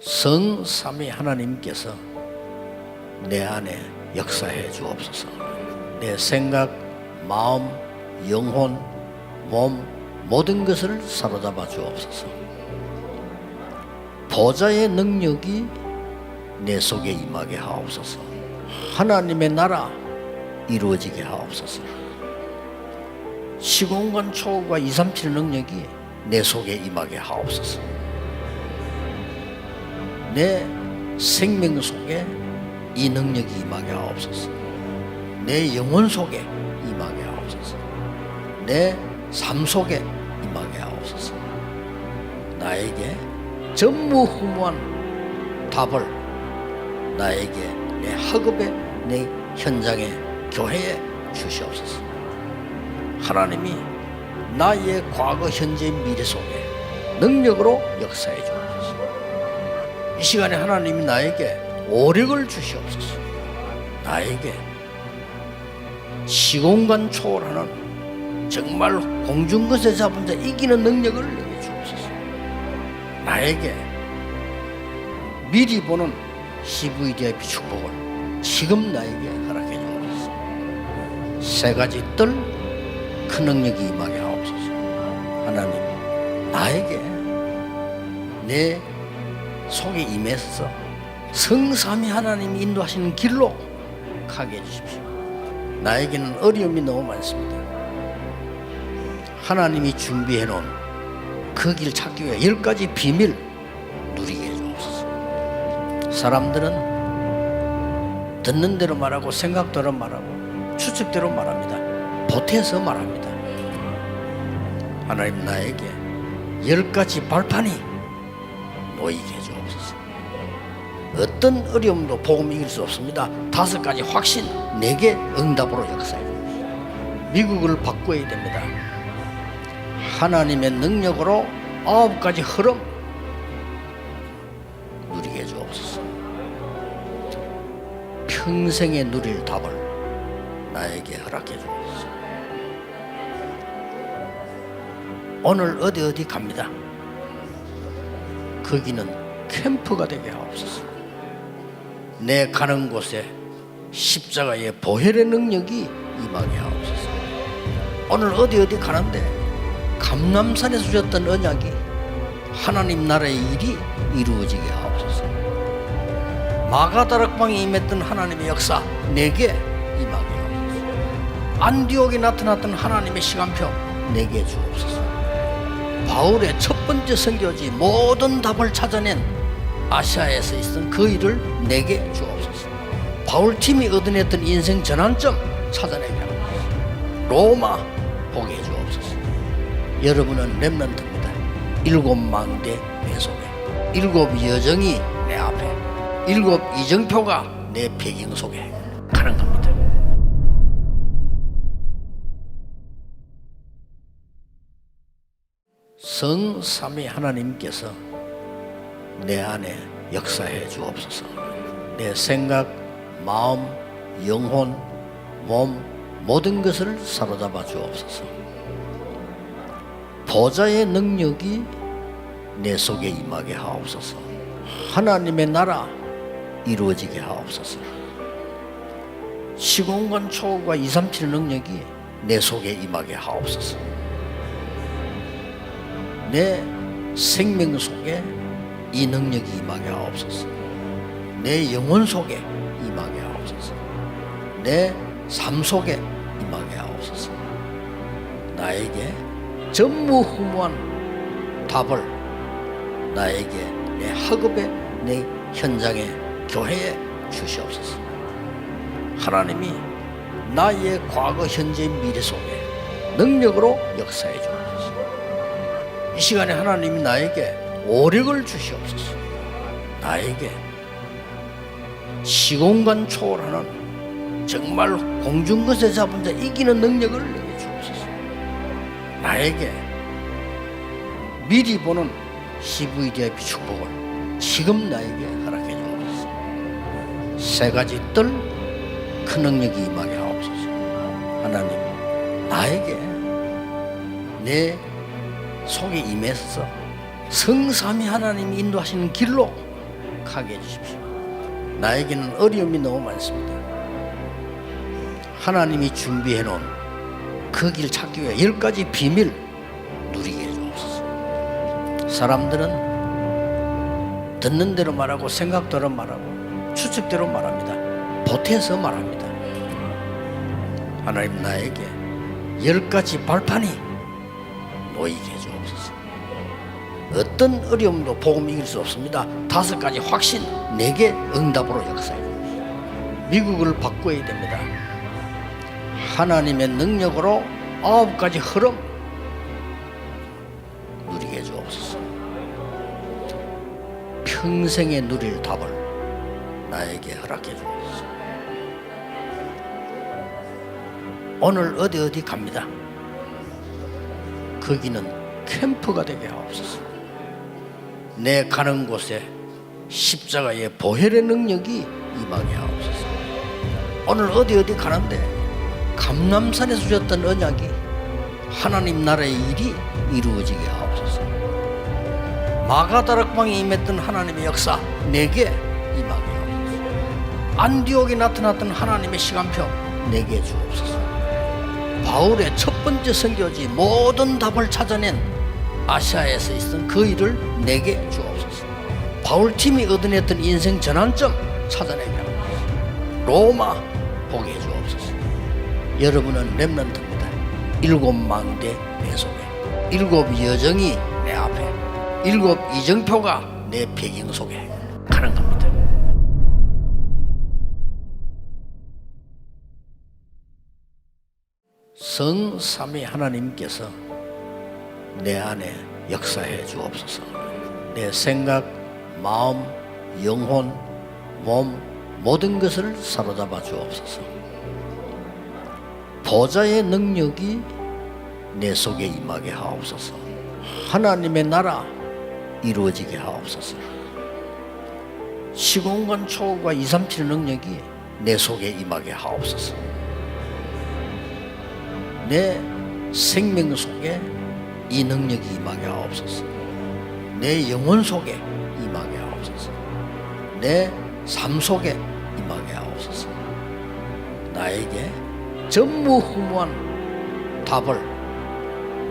성삼위 하나님께서 내 안에 역사해 주옵소서. 내 생각, 마음, 영혼, 몸 모든 것을 사로잡아 주옵소서. 보좌의 능력이 내 속에 임하게 하옵소서. 하나님의 나라 이루어지게 하옵소서. 시공간 초월과 237의 능력이 내 속에 임하게 하옵소서. 내 생명 속에 이 능력이 임하게 하옵소서. 내 영혼 속에 임하게 하옵소서. 내 삶 속에 임하게 하옵소서. 나에게 전무후무한 답을 나에게 내 학업에 내 현장에 교회에 주시옵소서. 하나님이 나의 과거 현재 미래 속에 능력으로 역사해 주옵소서. 이 시간에 하나님이 나에게 오력을 주시옵소서. 나에게 시공간 초월하는 정말 공중것에 잡은 자 이기는 능력을 내게 주옵소서. 나에게 미리 보는 CVDIP 축복을 지금 나에게 허락해 주옵소서. 세 가지 뜰 그 능력이 임하게 하옵소서. 하나님 나에게 내 속에 임해서 성삼위 하나님이 인도하시는 길로 가게 해주십시오. 나에게는 어려움이 너무 많습니다. 하나님이 준비해 놓은 그 길 찾기 위해 10가지 비밀 누리게 해주옵소서. 사람들은 듣는 대로 말하고 생각대로 말하고 추측대로 말합니다. 보태서 말합니다. 하나님 나에게 10가지 발판이 모이게 해주옵소서. 어떤 어려움도 복음 이길 수 없습니다. 5가지 확신 내게 응답으로 역사해 주옵소서. 미국을 바꿔야 됩니다. 하나님의 능력으로 9가지 흐름 누리게 해주옵소서. 평생에 누릴 답을 나에게 허락해 주옵소서. 오늘 어디 갑니다. 거기는 캠프가 되게 하옵소서. 내 가는 곳에 십자가의 보혈의 능력이 임하게 하옵소서. 오늘 어디 가는데 감람산에 주셨던 언약이 하나님 나라의 일이 이루어지게 하옵소서. 마가다락방에 임했던 하나님의 역사 내게 임하게 하옵소서. 안디옥에 나타났던 하나님의 시간표 내게 주옵소서. 바울의 첫 번째 선교지 모든 답을 찾아낸 아시아에서 있었던 그 일을 내게 주옵소서. 바울팀이 얻어냈던 인생 전환점 찾아내게 하옵소서. 로마 보게 해주옵소서. 여러분은 렘넌트입니다. 7망대 내 속에 7 여정이 내 앞에 7 이정표가 내 배경 속에 가는 겁니다. 성삼위 하나님께서 내 안에 역사해 주옵소서. 내 생각, 마음, 영혼, 몸 모든 것을 사로잡아 주옵소서. 보좌의 능력이 내 속에 임하게 하옵소서. 하나님의 나라 이루어지게 하옵소서. 시공간 초월과 237의 능력이 내 속에 임하게 하옵소서. 내 생명 속에 이 능력이 임하게 하옵소서. 내 영혼 속에 임하게 하옵소서. 내 삶 속에 임하게 하옵소서. 나에게 전무후무한 답을 나에게 내 학업에 내 현장에 교회에 주시옵소서. 하나님이 나의 과거 현재 미래 속에 능력으로 역사해 주옵소서. 이 시간에 하나님이 나에게 오력을 주시옵소서. 나에게 시공간 초월하는 정말 공중것에 잡은 자 이기는 능력을 내게 주옵소서. 나에게 미리 보는 CVDIP 축복을 지금 나에게 허락해 주옵소서. 세 가지 뜰 그 능력이 임하게 하옵소서. 하나님 나에게 내 속에 임해서 성삼위 하나님이 인도하시는 길로 가게 해주십시오. 나에게는 어려움이 너무 많습니다. 하나님이 준비해 놓은 그 길 찾기 위해 10가지 비밀 누리게 해주옵소서. 사람들은 듣는 대로 말하고 생각대로 말하고 추측대로 말합니다. 보태서 말합니다. 하나님, 나에게 10가지 발판이 놓이게 해주옵소서. 어떤 어려움도 복음 이길 수 없습니다. 5가지 확신, 내게 응답으로 역사해 주십시오. 미국을 바꿔야 됩니다. 하나님의 능력으로 9가지 흐름 누리게 해주옵소서. 평생에 누릴 답을 나에게 허락해 주옵소서. 오늘 어디 갑니다. 거기는 캠프가 되게 하옵소서. 내 가는 곳에 십자가의 보혈의 능력이 임하게 하옵소서. 오늘 어디 가는데 감람산에서 주셨던 언약이 하나님 나라의 일이 이루어지게 하옵소서. 마가다락방에 임했던 하나님의 역사 내게 임하게 하옵소서. 안디옥에 나타났던 하나님의 시간표 내게 주옵소서. 바울의 첫 번째 선교지 모든 답을 찾아낸 아시아에서 있었던 그 일을 내게 주옵소서. 바울팀이 얻어냈던 인생 전환점 찾아내게 하옵소서. 로마 보게 해주옵소서. 여러분은 렘넌트입니다. 7망대 내 속에, 7 여정이 내 앞에, 7 이정표가 내 배경 속에 가는 겁니다. 성삼위 하나님께서 내 안에 역사해 주옵소서. 내 생각, 마음, 영혼, 몸 모든 것을 사로잡아 주옵소서. 보좌의 능력이 내 속에 임하게 하옵소서. 하나님의 나라 이루어지게 하옵소서. 시공간 초월과 237의 능력이 내 속에 임하게 하옵소서. 내 생명 속에 이 능력이 임하게 하옵소서. 내 영혼 속에 임하게 하옵소서. 내 삶 속에 임하게 하옵소서. 나에게 전무후무한 답을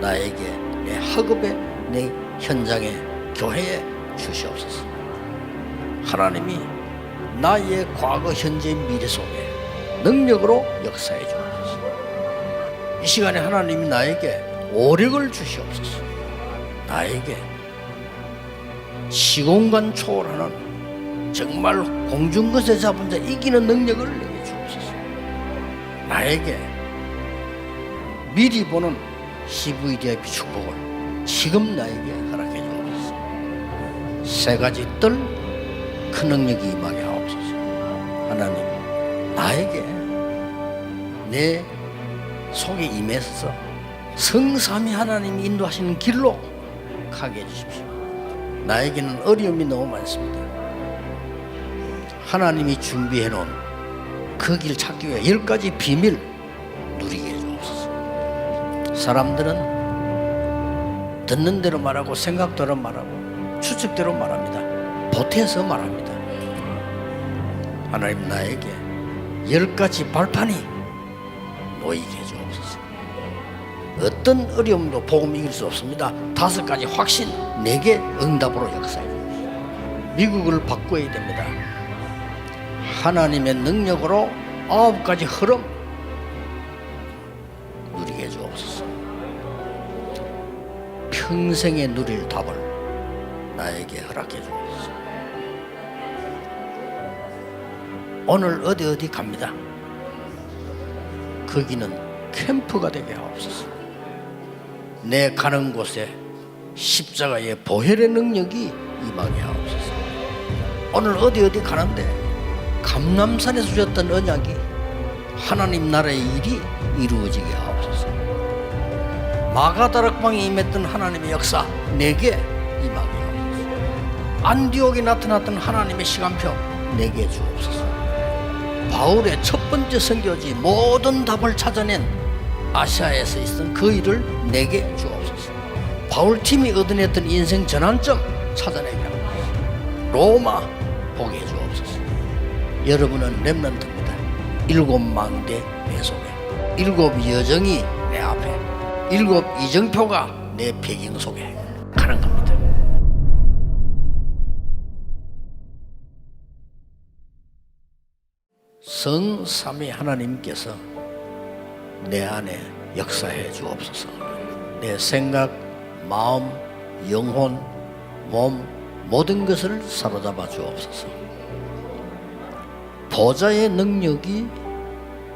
나에게 내 학업에, 내 현장에, 교회에 주시옵소서. 하나님이 나의 과거, 현재, 미래 속에 능력으로 역사해 주옵소서. 이 시간에 하나님이 나에게 오력을 주시옵소서. 나에게 시공간 초월하는 정말 공중것에 잡은 자 이기는 능력을 내게 주옵소서. 나에게 미리 보는 CVDIP 축복을 지금 나에게 허락해 주옵소서. 3가지 뜰 큰 능력이 임하게 하옵소서. 하나님, 나에게 내 속에 임해서 성삼위 하나님이 인도하시는 길로 가게 해주십시오. 나에게는 어려움이 너무 많습니다. 하나님이 준비해 놓은 그 길 찾기 위해 10가지 비밀 누리게 해주옵소서. 사람들은 듣는 대로 말하고 생각대로 말하고 추측대로 말합니다. 보태서 말합니다. 하나님, 나에게 10가지 발판이 놓이게 해주옵소서. 어떤 어려움도 복음 이길 수 없습니다. 5가지 확신, 내게 응답으로 역사해 주십시오. 미국을 바꿔야 됩니다. 하나님의 능력으로 9가지 흐름 누리게 해주옵소서. 평생에 누릴 답을 나에게 허락해 주옵소서. 오늘 어디 갑니다. 거기는 캠프가 되게 하옵소서. 내 가는 곳에 십자가의 보혈의 능력이 임하게 하옵소서. 오늘 어디 가는데 감람산에서 주셨던 언약이 하나님 나라의 일이 이루어지게 하옵소서. 마가다락방에 임했던 하나님의 역사 내게 임하게 하옵소서. 안디옥에 나타났던 하나님의 시간표 내게 주옵소서. 바울의 첫 번째 선교지 모든 답을 찾아낸 아시아에서 있었던 그 일을 내게 주옵소서. 바울팀이 얻어냈던 인생 전환점 찾아내게 하옵소서. 로마 보게 해 주옵소서. 여러분은 렘넌트입니다. 7 망대 내 속에, 7 여정이 내 앞에, 7 이정표가 내 배경 속에 가는 겁니다. 성삼위 하나님께서 내 안에 역사해 주옵소서. 내 생각, 마음, 영혼, 몸 모든 것을 사로잡아 주옵소서. 보좌의 능력이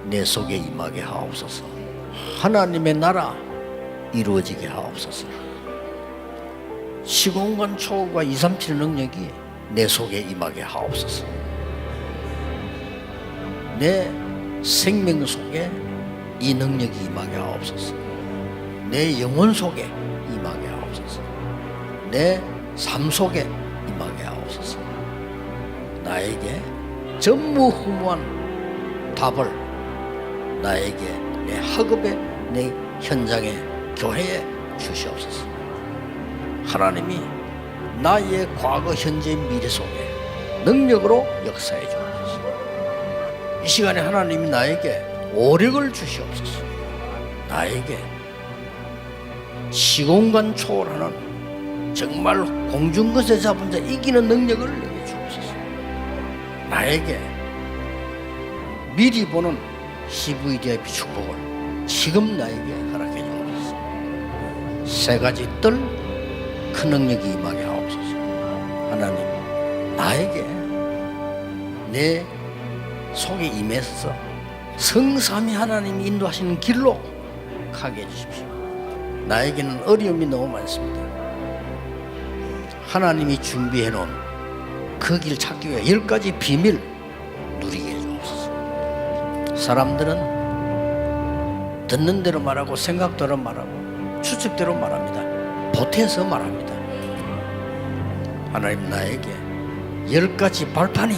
내 속에 임하게 하옵소서. 하나님의 나라 이루어지게 하옵소서. 시공간 초월과 237의 능력이 내 속에 임하게 하옵소서. 내 생명 속에 이 능력이 임하게 하옵소서. 내 영혼 속에 임하게 하옵소서. 내 삶 속에 임하게 하옵소서. 나에게 전무후무한 답을 나에게 내 학업에, 내 현장에, 교회에 주시옵소서. 하나님이 나의 과거, 현재, 미래 속에 능력으로 역사해 주옵소서. 이 시간에 하나님이 나에게 오력을 주시옵소서. 나에게 시공간 초월하는 정말 공중것에 잡은 자 이기는 능력을 내게 주옵소서. 나에게 미리 보는 CVDIP 축복을 지금 나에게 허락해 주옵소서. 3가지 뜰 큰 능력이 임하게 하옵소서. 하나님, 나에게 내 속에 임해서 성삼위 하나님이 인도하시는 길로 가게 해주십시오. 나에게는 어려움이 너무 많습니다. 하나님이 준비해 놓은 그 길 찾기 위해 10가지 비밀 누리게 해주옵소서. 사람들은 듣는 대로 말하고 생각대로 말하고 추측대로 말합니다. 보태서 말합니다. 하나님, 나에게 10가지 발판이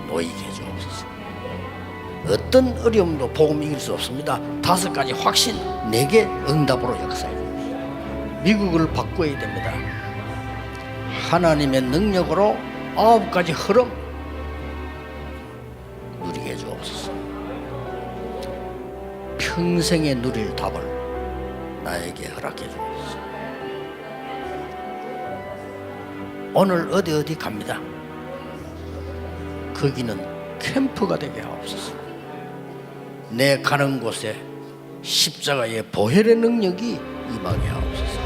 놓이게 해주옵소서. 어떤 어려움도 복음 이길 수 없습니다. 5가지 확신, 내게 응답으로 역사해 주옵소서. 미국을 바꿔야 됩니다. 하나님의 능력으로 9가지 흐름 누리게 해주옵소서. 평생에 누릴 답을 나에게 허락해 주옵소서. 오늘 어디 갑니다. 거기는 캠프가 되게 하옵소서. 내 가는 곳에 십자가의 보혈의 능력이 임하게 하옵소서.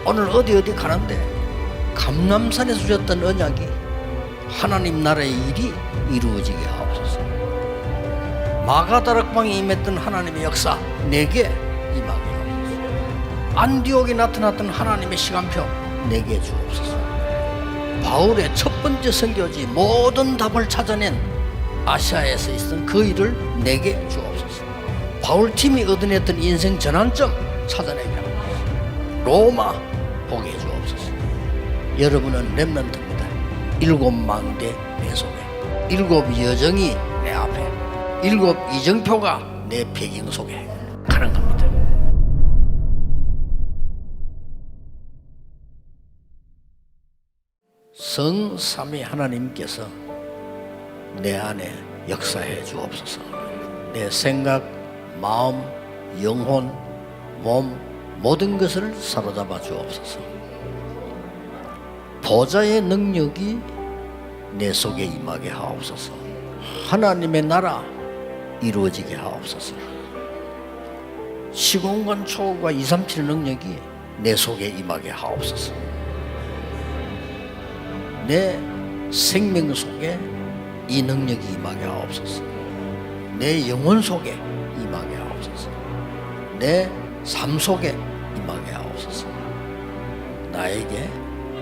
오늘 어디 가는데 감람산에서 주셨던 언약이 하나님 나라의 일이 이루어지게 하옵소서. 마가다락방에 임했던 하나님의 역사 내게 임하게 하옵소서. 안디옥에 나타났던 하나님의 시간표 내게 주옵소서. 바울의 첫 번째 선교지 모든 답을 찾아낸 아시아에서 있었던 그 일을 내게 주옵소서. 바울팀이 얻어냈던 인생 전환점 찾아내게 하옵소서. 로마 보게 해주옵소서. 여러분은 렘넌트입니다. 7 망대 내 속에, 7 여정이 내 앞에, 7 이정표가 내 배경 속에 가는 겁니다. 성삼위 하나님께서 내 안에 역사해 주옵소서. 내 생각, 마음, 영혼, 몸 모든 것을 사로잡아 주옵소서. 보좌의 능력이 내 속에 임하게 하옵소서. 하나님의 나라 이루어지게 하옵소서. 시공간 초월과 237의 능력이 내 속에 임하게 하옵소서. 내 생명 속에 이 능력이 임하게 하옵소서. 내 영혼 속에 임하게 하옵소서. 내 삶 속에 임하게 하옵소서. 나에게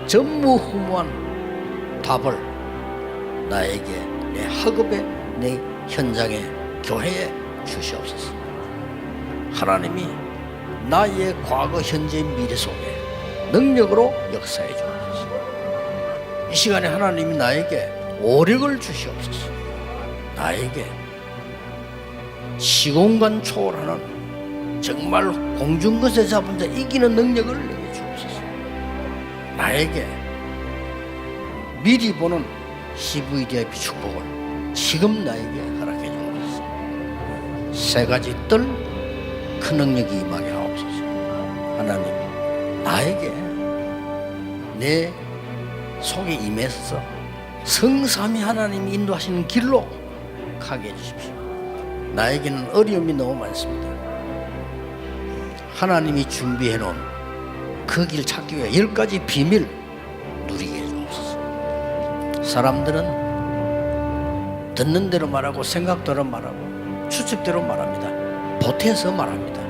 전무후무한 답을 나에게 내 학업에, 내 현장에, 교회에 주시옵소서. 하나님이 나의 과거, 현재, 미래 속에 능력으로 역사해 주옵소서. 이 시간에 하나님이 나에게 오력을 주시옵소서. 나에게 시공간 초월하는 정말 공중것에 잡은 자 이기는 능력을 내게 주옵소서. 나에게 미리 보는 CVDIP 축복을 지금 나에게 허락해 주옵소서. 세 가지 뜰 그 능력이 임하게 하옵소서. 하나님, 나에게 내 속에 임해서 성삼위 하나님이 인도하시는 길로 가게 해주십시오. 나에게는 어려움이 너무 많습니다. 하나님이 준비해 놓은 그 길 찾기 위해 10가지 비밀 누리게 해주옵소서. 사람들은 듣는 대로 말하고 생각대로 말하고 추측대로 말합니다. 보태서 말합니다.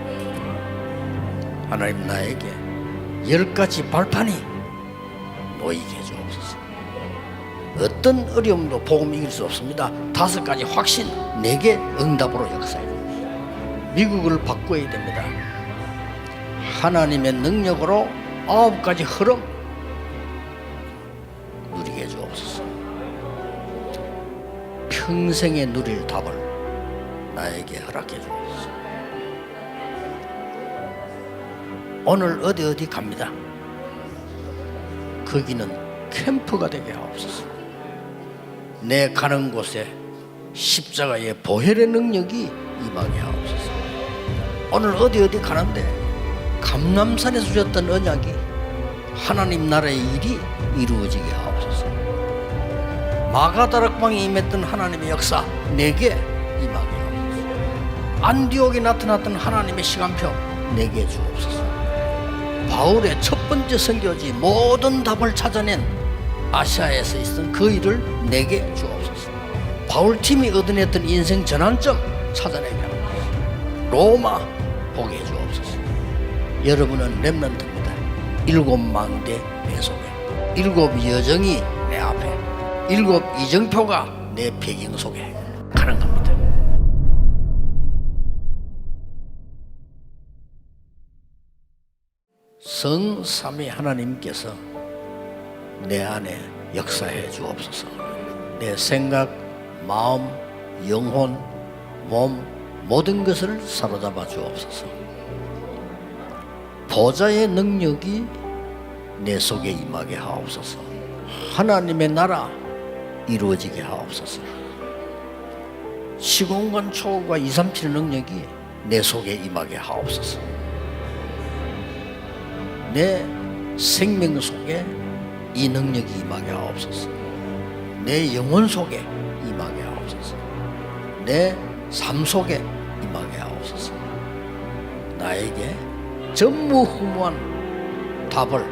하나님, 나에게 10가지 발판이 놓이게 해주옵소서. 어떤 어려움도 복음 이길 수 없습니다. 5가지 확신, 내게 응답으로 역사해 주옵소서. 미국을 바꿔야 됩니다. 하나님의 능력으로 9가지 흐름 누리게 해주옵소서. 평생에 누릴 답을 나에게 허락해 주옵소서. 오늘 어디 갑니다. 거기는 캠프가 되게 하옵소서. 내 가는 곳에 십자가의 보혈의 능력이 임하게 하옵소서. 오늘 어디 가는데 감람산에 주셨던 언약이 하나님 나라의 일이 이루어지게 하옵소서. 마가다락방에 임했던 하나님의 역사 내게 임하게 하옵소서. 안디옥에 나타났던 하나님의 시간표 내게 주옵소서. 바울의 첫 번째 선교지 모든 답을 찾아낸 아시아에서 있었던 그 일을 내게 주옵소서. 바울팀이 얻어냈던 인생 전환점 찾아내게 하옵소서. 로마 보게 해주옵소서. 여러분은 렘넌트입니다. 7망대 내 속에 7 여정이 내 앞에 7 이정표가 내 배경 속에 가는 겁니다. 성삼위 하나님께서 내 안에 역사해 주옵소서. 내 생각, 마음, 영혼, 몸 모든 것을 사로잡아 주옵소서. 보좌의 능력이 내 속에 임하게 하옵소서. 하나님의 나라 이루어지게 하옵소서. 시공간 초월과 237의 능력이 내 속에 임하게 하옵소서. 내 생명 속에 이 능력이 임하게 하옵소서. 내 영혼 속에 임하게 하옵소서. 내 삶 속에 임하게 하옵소서. 나에게 전무후무한 답을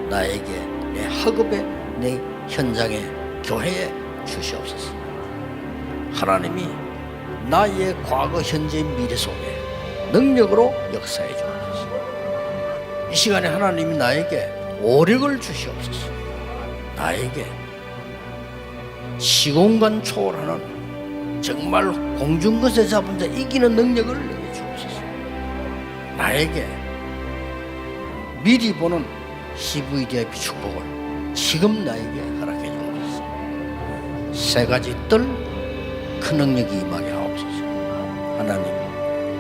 나에게 내 학업에 내 현장에 교회에 주시옵소서. 하나님이 나의 과거 현재 미래 속에 능력으로 역사해 주옵소서. 이 시간에 하나님이 나에게 오력을 주시옵소서. 나에게 시공간 초월하는 정말 공중것에 잡은 자 이기는 능력을 내게 주옵소서. 나에게 미리 보는 CVDIP 축복을 지금 나에게 허락해 주옵소서. 세 가지 뜰 그 능력이 임하게 하옵소서. 하나님,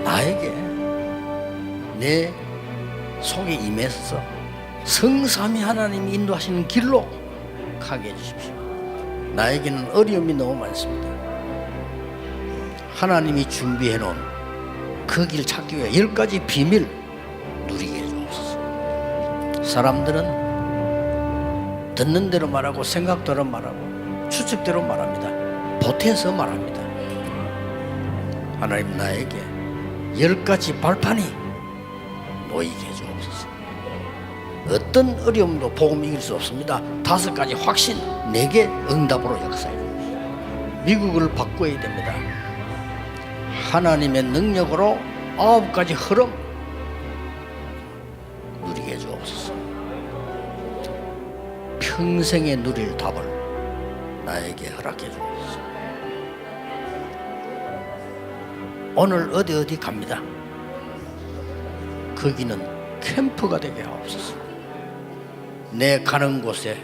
나에게 내 속에 임해서 성삼위 하나님이 인도하시는 길로 가게 해주십시오. 나에게는 어려움이 너무 많습니다. 하나님이 준비해 놓은 그 길 찾기 위해 10가지 비밀 누리게 해주옵소서. 사람들은 듣는 대로 말하고 생각대로 말하고 추측대로 말합니다. 보태서 말합니다. 하나님, 나에게 10가지 발판이 놓이게 해주옵소서. 어떤 어려움도 복음 이길 수 없습니다. 5가지 확신, 내게 응답으로 역사해 주옵소서. 미국을 바꿔야 됩니다. 하나님의 능력으로 9가지 흐름 누리게 해주옵소서. 평생에 누릴 답을 나에게 허락해 주옵소서. 오늘 어디 갑니다. 거기는 캠프가 되게 하옵소서. 내 가는 곳에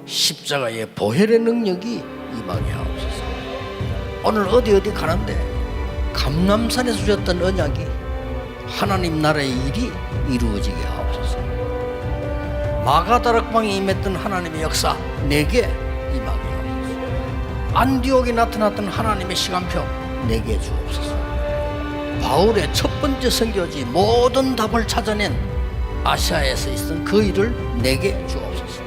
십자가의 보혈의 능력이 임하게 하옵소서. 오늘 어디 가는데 감람산에 주셨던 언약이 하나님 나라의 일이 이루어지게 하옵소서. 마가다락방에 임했던 하나님의 역사 내게 임하게 하옵소서. 안디옥에 나타났던 하나님의 시간표 내게 주옵소서. 바울의 첫 번째 선교지 모든 답을 찾아낸 아시아에서 있었던 그 일을 내게 주옵소서.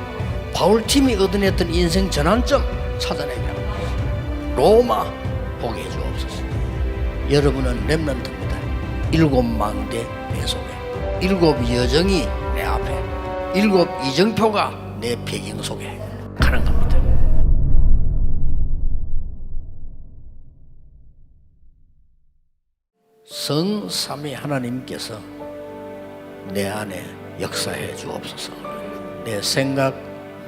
바울팀이 얻어냈던 인생 전환점 찾아내게 하옵소서. 로마 보게 해주옵소서. 여러분은 렘넌트입니다. 7망대 내 속에, 7여정이 내 앞에, 7이정표가 내 배경 속에 가는 겁니다. 성삼위 하나님께서 내 안에 역사해 주옵소서. 내 생각,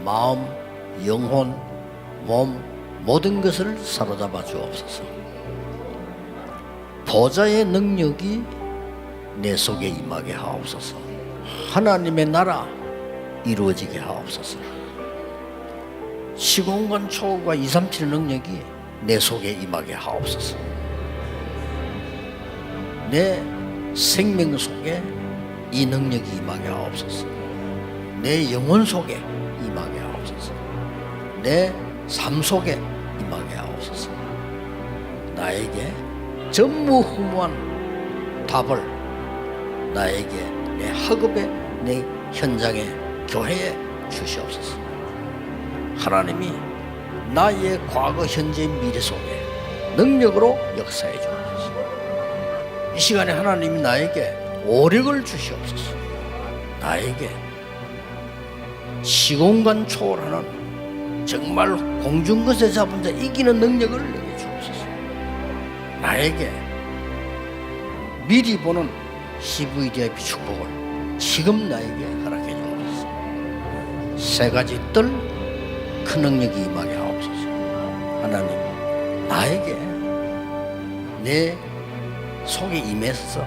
마음, 영혼, 몸 모든 것을 사로잡아 주옵소서. 보좌의 능력이 내 속에 임하게 하옵소서. 하나님의 나라 이루어지게 하옵소서. 시공간 초월과 237의 능력이 내 속에 임하게 하옵소서. 내 생명 속에 이 능력이 임하게 하옵소서. 내 영혼 속에 임하게 하옵소서. 내 삶 속에 임하게 하옵소서. 나에게 전무후무한 답을 나에게 내 학업에, 내 현장에, 교회에 주시옵소서. 하나님이 나의 과거, 현재, 미래 속에 능력으로 역사해 주옵소서. 이 시간에 하나님이 나에게 오력을 주시옵소서. 나에게 시공간 초월하는 정말 공중것에 잡은 자 이기는 능력을 내게 주옵소서. 나에게 미리 보는 CVDIP 축복을 지금 나에게 허락해 주옵소서. 세 가지 뜰 큰 능력이 임하게 하옵소서. 하나님, 나에게 내 속에 임해서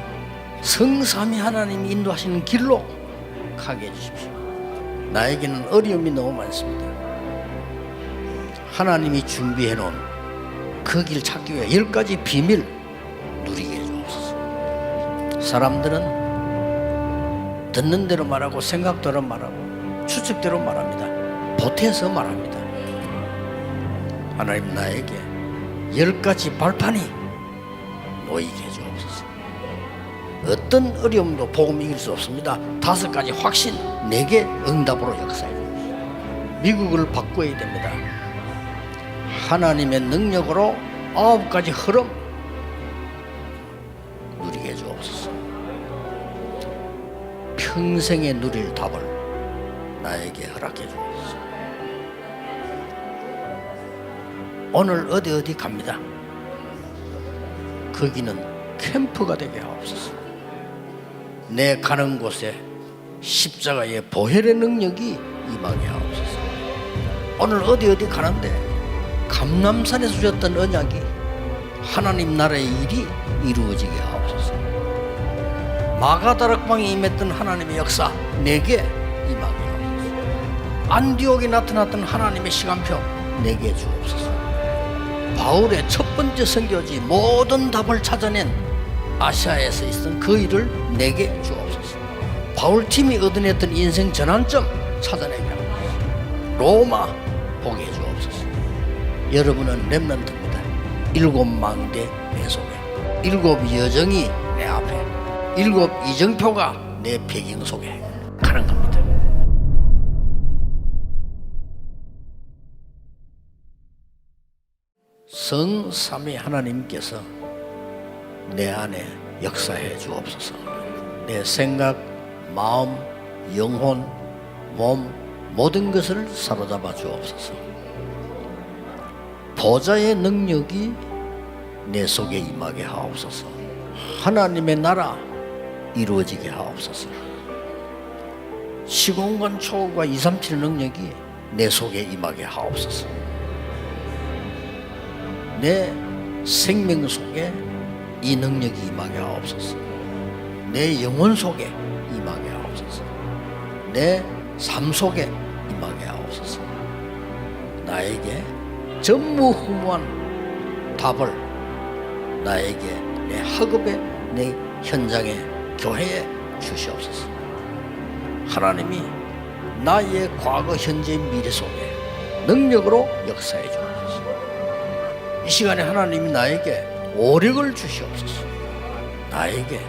성삼위 하나님이 인도하시는 길로 가게 해주십시오. 나에게는 어려움이 너무 많습니다. 하나님이 준비해 놓은 그 길 찾기 위해 10가지 비밀 누리게 해주옵소서. 사람들은 듣는 대로 말하고 생각대로 말하고 추측대로 말합니다. 보태서 말합니다. 하나님, 나에게 10가지 발판이 놓이게 해주옵소서. 어떤 어려움도 복음 이길 수 없습니다. 5가지 확신 내게 응답으로 역사해 주옵소서. 미국을 바꿔야 됩니다. 하나님의 능력으로 9가지 흐름 누리게 해주옵소서. 평생에 누릴 답을 나에게 허락해 주옵소서. 오늘 어디 갑니다. 거기는 캠프가 되게 하옵소서. 내 가는 곳에 십자가의 보혈의 능력이 임하게 하옵소서. 오늘 어디 가는데 감람산에서 주셨던 언약이 하나님 나라의 일이 이루어지게 하옵소서. 마가다락방에 임했던 하나님의 역사 내게 임하게 하옵소서. 안디옥에 나타났던 하나님의 시간표 내게 주옵소서. 바울의 첫 번째 선교지 모든 답을 찾아낸 아시아에서 있었던 그 일을 내게 주옵소서. 바울팀이 얻어냈던 인생 전환점 찾아내게 하옵소서. 로마 보게 해주옵소서. 여러분은 렘넌트입니다. 7망대 내 속에, 7여정이 내 앞에, 7이정표가 내 배경 속에 가는 겁니다. 성삼위 하나님께서 내 안에 역사해 주옵소서. 내 생각, 마음, 영혼, 몸 모든 것을 사로잡아 주옵소서. 보좌의 능력이 내 속에 임하게 하옵소서. 하나님의 나라 이루어지게 하옵소서. 시공간 초월과 237의 능력이 내 속에 임하게 하옵소서. 내 생명 속에 이 능력이 임하게 하옵소서. 내 영혼 속에 임하게 하옵소서. 내 삶 속에 임하게 하옵소서. 나에게 전무후무한 답을 나에게 내 학업에, 내 현장에, 교회에 주시옵소서. 하나님이 나의 과거, 현재, 미래 속에 능력으로 역사해 주옵소서. 이 시간에 하나님이 나에게 오력을 주시옵소서. 나에게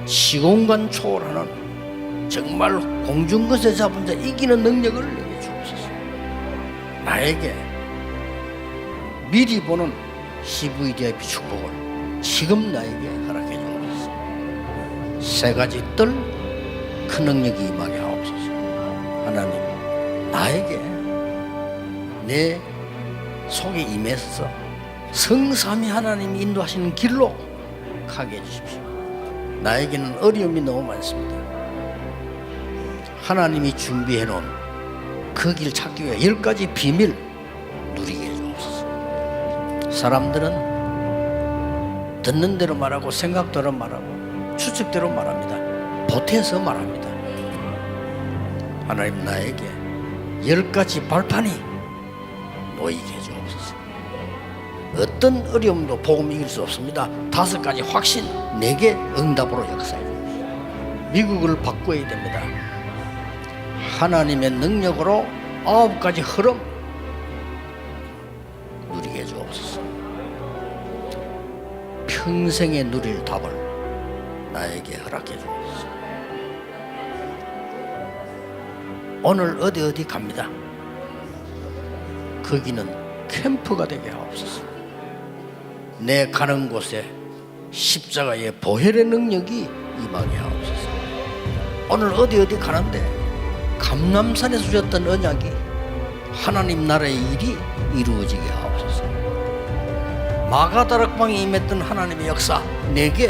시공간 초월하는 정말 공중것에 잡은 자 이기는 능력을 내게 주옵소서. 나에게 미리 보는 CVDIP 축복을 지금 나에게 허락해 주옵소서. 세 가지 뜰 그 능력이 임하게 하옵소서. 하나님, 나에게 내 속에 임해서 성삼위 하나님이 인도하시는 길로 가게 해주십시오. 나에게는 어려움이 너무 많습니다. 하나님이 준비해 놓은 그 길 찾기 위해 10가지 비밀 누리게 해주옵소서. 사람들은 듣는 대로 말하고 생각대로 말하고 추측대로 말합니다. 보태서 말합니다. 하나님, 나에게 10가지 발판이 놓이게 해주옵소서. 어떤 어려움도 복음 이길 수 없습니다. 5가지 확신 내게 응답으로 역사해 주옵소서. 미국을 바꿔야 됩니다. 하나님의 능력으로 9가지 흐름 누리게 해주옵소서. 평생에 누릴 답을 나에게 허락해 주옵소서. 오늘 어디 갑니다. 거기는 캠프가 되게 하옵소서. 내 가는 곳에 십자가의 보혈의 능력이 임하게 하옵소서. 오늘 어디 가는데 감람산에 주셨던 언약이 하나님 나라의 일이 이루어지게 하옵소서. 마가다락방에 임했던 하나님의 역사 내게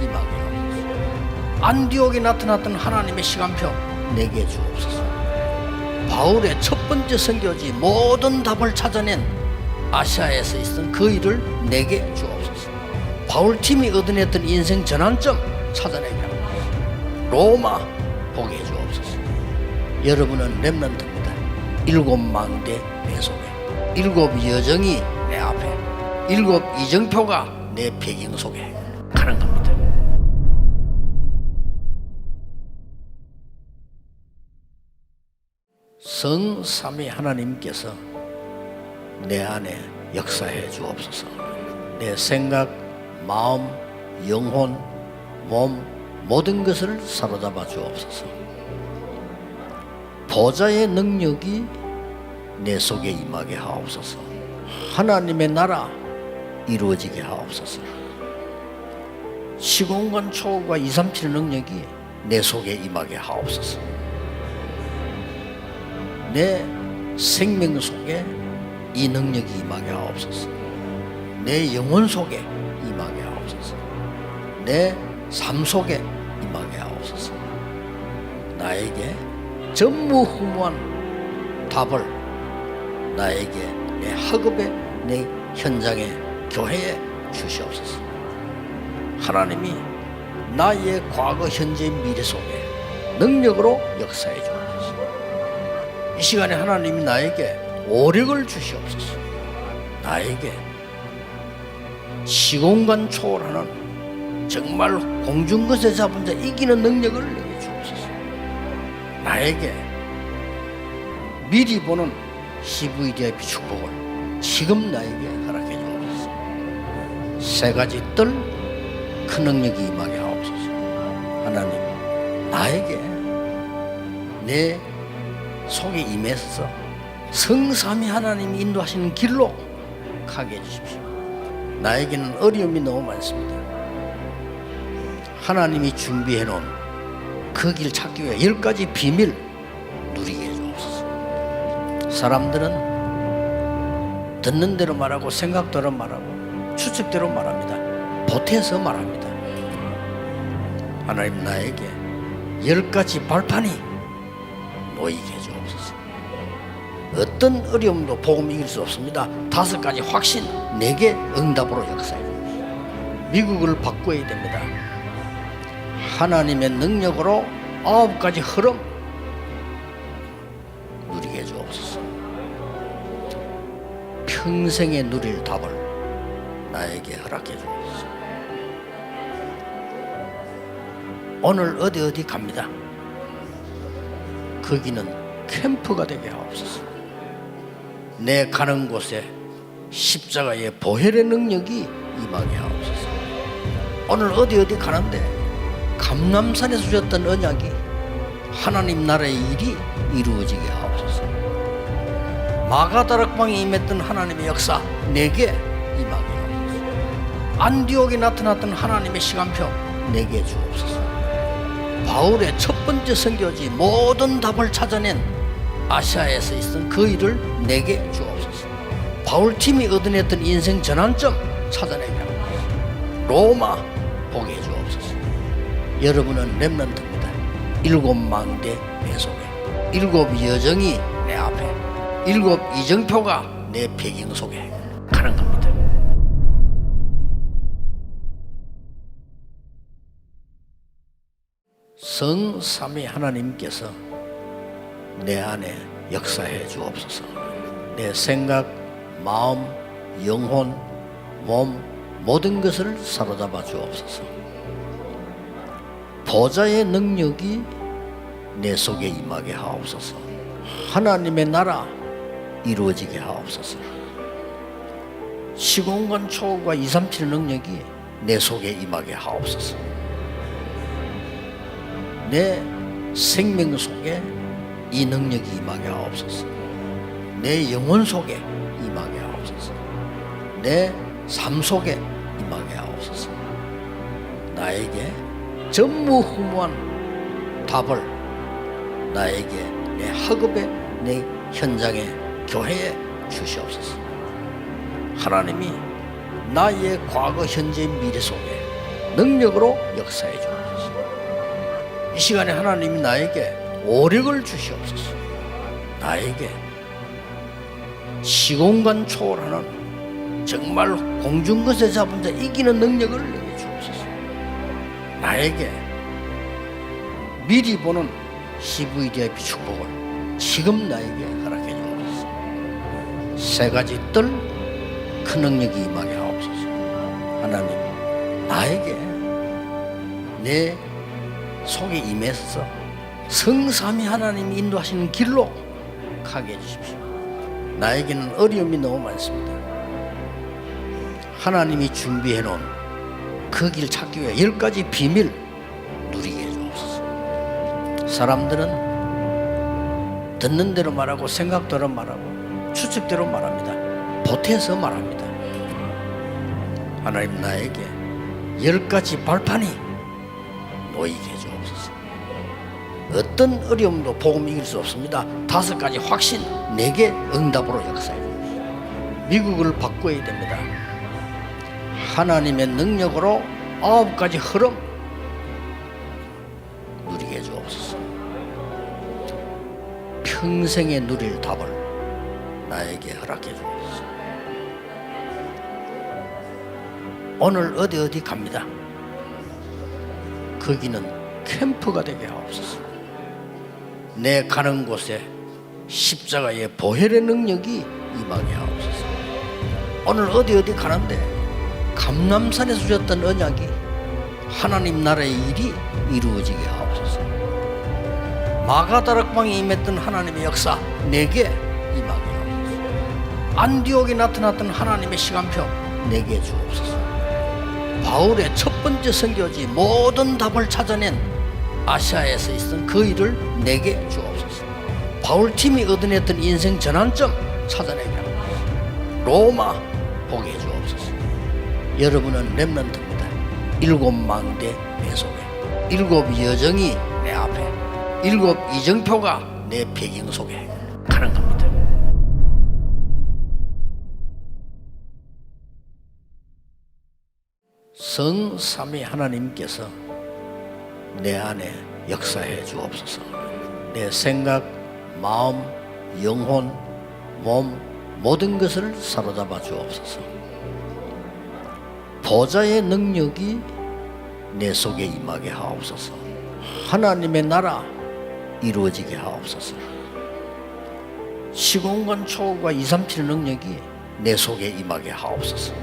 임하게 하옵소서. 안디옥에 나타났던 하나님의 시간표 내게 주옵소서. 바울의 첫 번째 선교지 모든 답을 찾아낸 아시아에서 있었던 그 일을 내게 주옵소서. 바울팀이 얻어냈던 인생 전환점 찾아내게 하옵소서. 로마 보게 해주옵소서. 여러분은 렘넌트입니다. 7 망대 내 속에, 7 여정이 내 앞에, 7 이정표가 내 배경 속에 가는 겁니다. 성삼위 하나님께서 내 안에 역사해 주옵소서. 내 생각, 마음, 영혼, 몸 모든 것을 사로잡아 주옵소서. 보좌의 능력이 내 속에 임하게 하옵소서. 하나님의 나라 이루어지게 하옵소서. 시공간 초월과 237 능력이 내 속에 임하게 하옵소서. 내 생명 속에 이 능력이 임하게 하옵소서. 내 영혼 속에 임하게 하옵소서. 내 삶 속에 임하게 하옵소서. 나에게 전무후무한 답을 나에게 내 학업에, 내 현장에, 교회에 주시옵소서. 하나님이 나의 과거, 현재, 미래 속에 능력으로 역사해 주옵소서. 이 시간에 하나님이 나에게 오력을 주시옵소서. 나에게 시공간 초월하는 정말 공중것에 잡은 자 이기는 능력을 내게 주옵소서. 나에게 미리 보는 CVDIP 축복을 지금 나에게 허락해 주옵소서. 세 가지 뜰 그 능력이 임하게 하옵소서. 하나님, 나에게 내 속에 임해서 성삼위 하나님이 인도하시는 길로 가게 해주십시오. 나에게는 어려움이 너무 많습니다. 하나님이 준비해 놓은 그 길 찾기 위해 10가지 비밀 누리게 해주옵소서. 사람들은 듣는 대로 말하고 생각대로 말하고 추측대로 말합니다. 보태서 말합니다. 하나님, 나에게 10가지 발판이 놓이게 해주옵소서. 어떤 어려움도 복음 이길 수 없습니다. 5가지 확신 내게 응답으로 역사해 주옵소서. 미국을 바꿔야 됩니다. 하나님의 능력으로 9가지 흐름 누리게 해주옵소서. 평생에 누릴 답을 나에게 허락해 주옵소서. 오늘 어디 갑니다. 거기는 캠프가 되게 하옵소서. 내 가는 곳에 십자가의 보혈의 능력이 임하게 하옵소서. 오늘 어디 가는데 감람산에서 주셨던 언약이 하나님 나라의 일이 이루어지게 하옵소서. 마가다락방에 임했던 하나님의 역사 내게 임하게 하옵소서. 안디옥에 나타났던 하나님의 시간표 내게 주옵소서. 바울의 첫 번째 선교지 모든 답을 찾아낸 아시아에서 있었던 그 일을 내게 주옵소서. 바울팀이 얻어냈던 인생 전환점 찾아내게 하옵소서. 로마 보게 해주옵소서. 여러분은 렘넌트입니다. 7망대 내 속에, 7 여정이 내 앞에, 7 이정표가 내 배경 속에 가는 겁니다. 성삼위 하나님께서 내 안에 역사해 주옵소서. 내 생각, 마음, 영혼, 몸 모든 것을 사로잡아 주옵소서. 보좌의 능력이 내 속에 임하게 하옵소서. 하나님의 나라 이루어지게 하옵소서. 시공간 초월과 237의 능력이 내 속에 임하게 하옵소서. 내 생명 속에 이 능력이 임하게 하옵소서. 내 영혼 속에 임하게 하옵소서. 내 삶 속에 임하게 하옵소서. 나에게 전무후무한 답을 나에게 내 학업에, 내 현장에, 교회에 주시옵소서. 하나님이 나의 과거, 현재, 미래 속에 능력으로 역사해 주옵소서. 이 시간에 하나님이 나에게 오력을 주시옵소서. 나에게 시공간 초월하는 정말 공중것에 잡은 자 이기는 능력을 내게 주옵소서. 나에게 미리 보는 CVDIP 축복을 지금 나에게 허락해 주옵소서. 3가지 뜰 큰 능력이 임하게 하옵소서. 하나님, 나에게 내 속에 임해서 성삼위 하나님이 인도하시는 길로 가게 해주십시오. 나에게는 어려움이 너무 많습니다. 하나님이 준비해 놓은 그 길 찾기 위해 10가지 비밀 누리게 해주옵소서. 사람들은 듣는 대로 말하고 생각대로 말하고 추측대로 말합니다. 보태서 말합니다. 하나님, 나에게 10가지 발판이 놓이게 해주옵소서. 어떤 어려움도 복음 이길 수 없습니다. 5가지 확신 내게 응답으로 역사해 주십시오. 미국을 바꿔야 됩니다. 하나님의 능력으로 9가지 흐름 누리게 해주옵소서. 평생에 누릴 답을 나에게 허락해 주옵소서. 오늘 어디 갑니다. 거기는 캠프가 되게 하옵소서. 내 가는 곳에 십자가의 보혈의 능력이 임하게 하옵소서. 오늘 어디 가는데 감람산에서 주셨던 언약이 하나님 나라의 일이 이루어지게 하옵소서. 마가다락방에 임했던 하나님의 역사 내게 임하게 하옵소서. 안디옥에 나타났던 하나님의 시간표 내게 주옵소서. 바울의 첫 번째 선교지 모든 답을 찾아낸 아시아에서 있었던 그 일을 내게 주옵소서. 바울팀이 얻어냈던 인생 전환점 찾아내게 하옵소서. 로마 보게 해주옵소서. 여러분은 렘넌트입니다. 7망대 내 속에, 7 여정이 내 앞에, 7 이정표가 내 배경 속에 가는 겁니다. 성삼위 하나님께서 내 안에 역사해 주옵소서. 내 생각, 마음, 영혼, 몸 모든 것을 사로잡아 주옵소서. 보좌의 능력이 내 속에 임하게 하옵소서. 하나님의 나라 이루어지게 하옵소서. 시공간 초월과 237의 능력이 내 속에 임하게 하옵소서.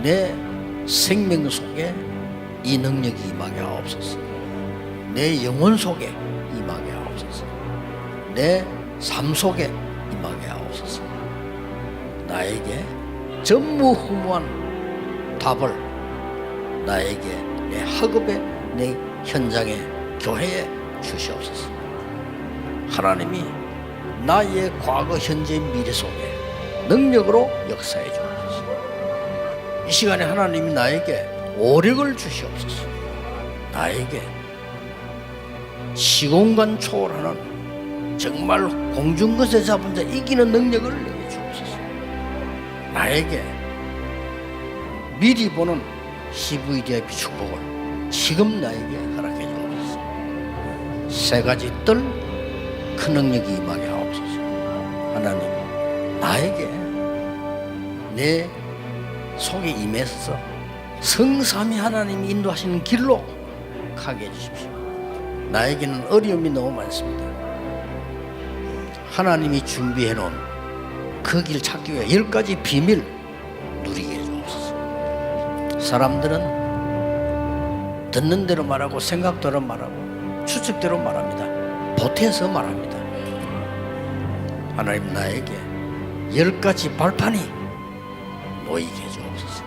내 생명 속에 이 능력이 임하게 하옵소서. 내 영혼 속에 임하게 하옵소서. 내 삶 속에 임하게 하옵소서. 나에게 전무후무한 답을 나에게 내 학업에 내 현장에 교회에 주시옵소서. 하나님이 나의 과거 현재 미래 속에 능력으로 역사해 주옵소서. 이 시간에 하나님이 나에게 오력을 주시옵소서. 나에게 시공간 초월하는 정말 공중것에 잡은 자 이기는 능력을 내게 주옵소서. 나에게 미리 보는 CVDIP 축복을 지금 나에게 허락해 주옵소서. 세 가지 뜰 큰 능력이 임하게 하옵소서. 하나님, 나에게 내 속에 임해서 성삼위 하나님이 인도하시는 길로 가게 해주십시오. 나에게는 어려움이 너무 많습니다. 하나님이 준비해 놓은 그 길 찾기 위해 10가지 비밀 누리게 해주옵소서. 사람들은 듣는 대로 말하고 생각대로 말하고 추측대로 말합니다. 보태서 말합니다. 하나님, 나에게 10가지 발판이 놓이게 해주옵소서.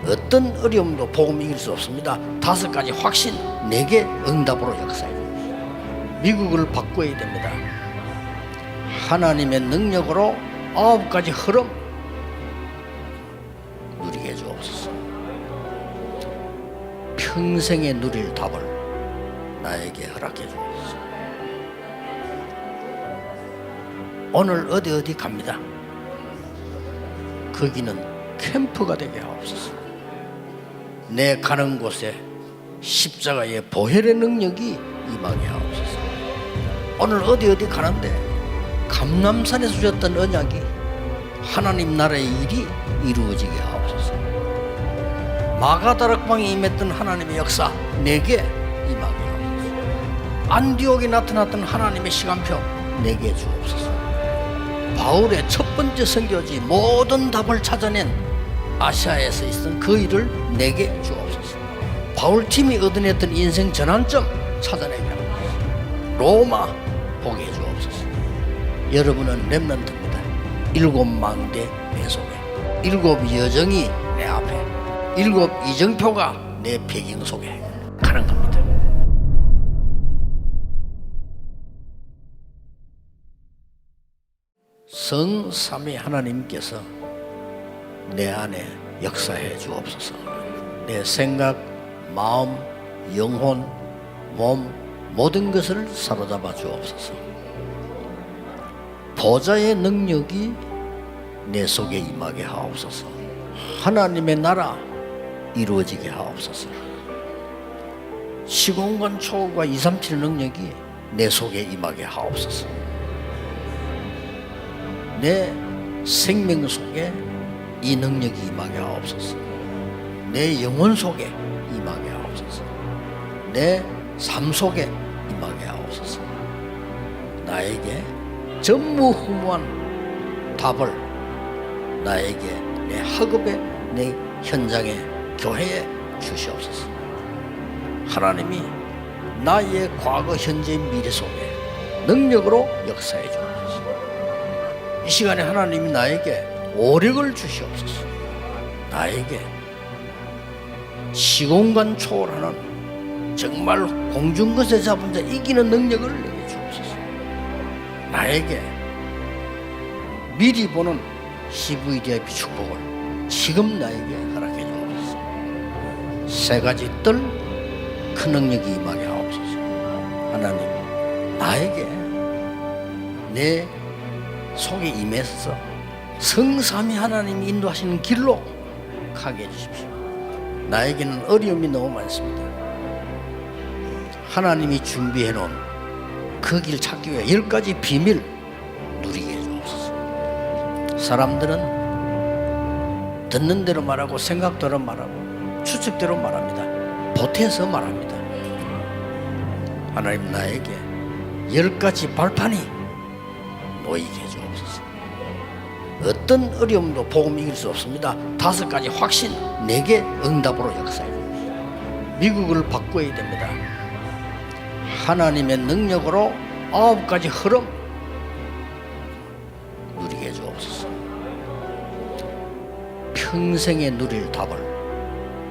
어떤 어려움도 복음 이길 수 없습니다. 5가지 확신 내게 응답으로 역사해 주십시오. 미국을 바꿔야 됩니다. 하나님의 능력으로 9가지 흐름 누리게 해주옵소서. 평생에 누릴 답을 나에게 허락해 주옵소서. 오늘 어디 갑니다. 거기는 캠프가 되게 하옵소서. 내 가는 곳에 십자가의 보혈의 능력이 임하게 하옵소서. 오늘 어디 가는데 감람산에서 주셨던 언약이 하나님 나라의 일이 이루어지게 하옵소서. 마가다락방에 임했던 하나님의 역사 내게 임하게 하옵소서. 안디옥에 나타났던 하나님의 시간표 내게 주옵소서. 바울의 첫 번째 선교지 모든 답을 찾아낸 아시아에서 있었던 그 일을 내게 주옵소서. 바울팀이 얻어냈던 인생 전환점 찾아내게 하옵소서. 로마 보게 해주옵소서. 여러분은 렘넌트입니다. 7망대 내 속에 7 여정이 내 앞에 7 이정표가 내 배경 속에 가는 겁니다. 성삼위 하나님께서 내 안에 역사해 주옵소서. 내 생각, 마음, 영혼, 몸 모든 것을 사로잡아 주옵소서. 보좌의 능력이 내 속에 임하게 하옵소서. 하나님의 나라 이루어지게 하옵소서. 시공간 초월과 237 능력이 내 속에 임하게 하옵소서. 내 생명 속에 이 능력이 임하게 하옵소서. 내 영혼 속에 임하게 하옵소서. 내 삶 속에 임하게 하옵소서. 나에게 전무후무한 답을 나에게 내 학업에 내 현장에 교회에 주시옵소서. 하나님이 나의 과거 현재 미래 속에 능력으로 역사해 주옵소서. 이 시간에 하나님이 나에게 오력을 주시옵소서. 나에게 시공간 초월하는 정말 공중것에 잡은 자 이기는 능력을 내게 주옵소서. 나에게 미리 보는 CVDIP 축복을 지금 나에게 허락해 주옵소서. 세 가지 뜰 큰 능력이 임하게 하옵소서. 하나님, 나에게 내 속에 임해서 성삼위 하나님이 인도하시는 길로 가게 해주십시오. 나에게는 어려움이 너무 많습니다. 하나님이 준비해 놓은 그 길 찾기 위해 10가지 비밀 누리게 해주옵소서. 사람들은 듣는 대로 말하고 생각대로 말하고 추측대로 말합니다. 보태서 말합니다. 하나님, 나에게 10가지 발판이 놓이게 해주옵소서. 어떤 어려움도 복음 이길 수 없습니다. 5가지 확신 내게 응답으로 역사해 주십시오. 미국을 바꿔야 됩니다. 하나님의 능력으로 9가지 흐름 누리게 해주옵소서. 평생에 누릴 답을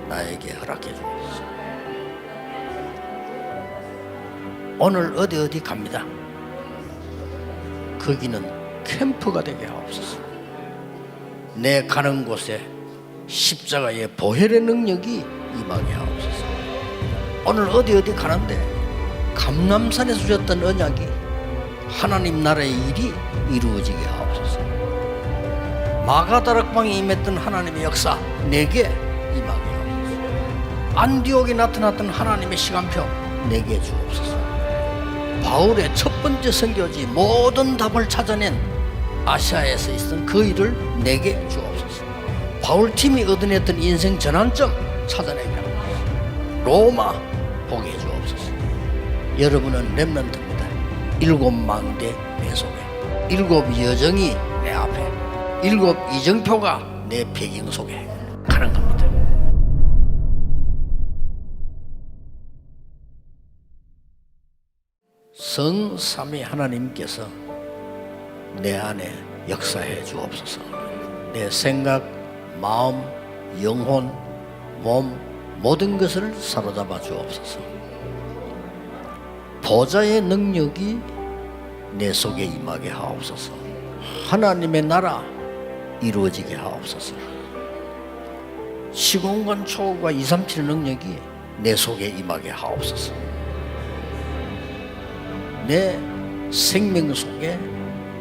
나에게 허락해 주옵소서. 오늘 어디 갑니다. 거기는 캠프가 되게 하옵소서. 내 가는 곳에 십자가의 보혈의 능력이 임하게 하옵소서. 오늘 어디 가는데 감람산에서 주셨던 언약이 하나님 나라의 일이 이루어지게 하옵소서. 마가다락방에 임했던 하나님의 역사 내게 임하게 하옵소서. 안디옥에 나타났던 하나님의 시간표 내게 주옵소서. 바울의 첫 번째 선교지 모든 답을 찾아낸 아시아에서 있었던 그 일을 내게 주옵소서. 바울팀이 얻어냈던 인생 전환점 찾아내게 하옵소서. 로마 보게 해주옵소서. 여러분은 렘넌트입니다. 7 망대 내 속에, 7 여정이 내 앞에, 7 이정표가 내 배경 속에 가는 겁니다. 성삼위 하나님께서 내 안에 역사해 주옵소서. 내 생각, 마음, 영혼, 몸 모든 것을 사로잡아 주옵소서. 보좌의 능력이 내 속에 임하게 하옵소서. 하나님의 나라 이루어지게 하옵소서. 시공간 초월과 237 능력이 내 속에 임하게 하옵소서. 내 생명 속에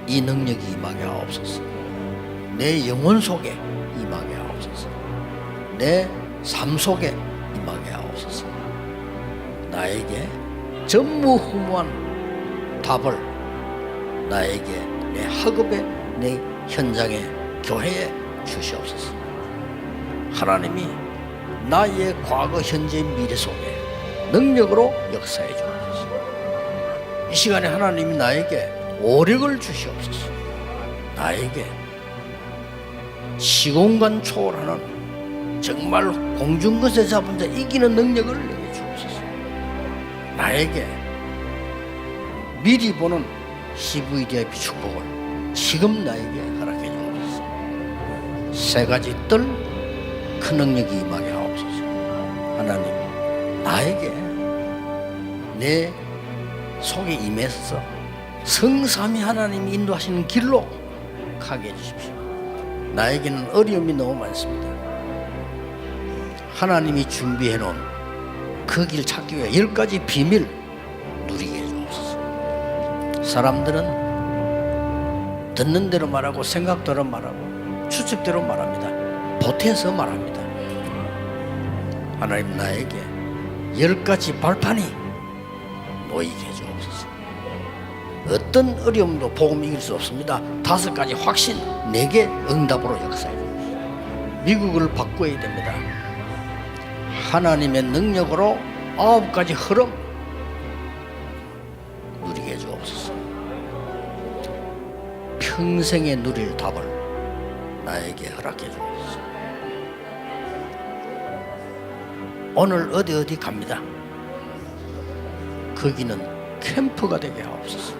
이 능력이 임하게 하옵소서. 내 영혼 속에 임하게 하옵소서. 내 삶 속에 임하게 하옵소서. 나에게 전무후무한 답을 나에게 내 학업에, 내 현장에, 교회에 주시옵소서. 하나님이 나의 과거, 현재, 미래 속에 능력으로 역사해 주옵소서. 이 시간에 하나님이 나에게 오력을 주시옵소서. 나에게 시공간 초월하는 정말 공중것에 잡은 자 이기는 능력을 내게 주옵소서. 나에게 미리 보는 CVDIP 축복을 지금 나에게 허락해 주옵소서. 3가지 뜰 큰 능력이 임하게 하옵소서. 하나님, 나에게 내 속에 임해서 성삼위 하나님이 인도하시는 길로 가게 해주십시오. 나에게는 어려움이 너무 많습니다. 하나님이 준비해 놓은 그 길 찾기 위해 10가지 비밀 누리게 해주옵소서. 사람들은 듣는 대로 말하고 생각대로 말하고 추측대로 말합니다. 보태서 말합니다. 하나님, 나에게 10가지 발판이 놓이게 해주옵소서. 어떤 어려움도 복음 이길 수 없습니다. 5가지 확신 내게 응답으로 역사해 주옵소서. 미국을 바꿔야 됩니다. 하나님의 능력으로 9가지 흐름 누리게 해주옵소서. 평생에 누릴 답을 나에게 허락해 주옵소서. 오늘 어디 갑니다. 거기는 캠프가 되게 하옵소서.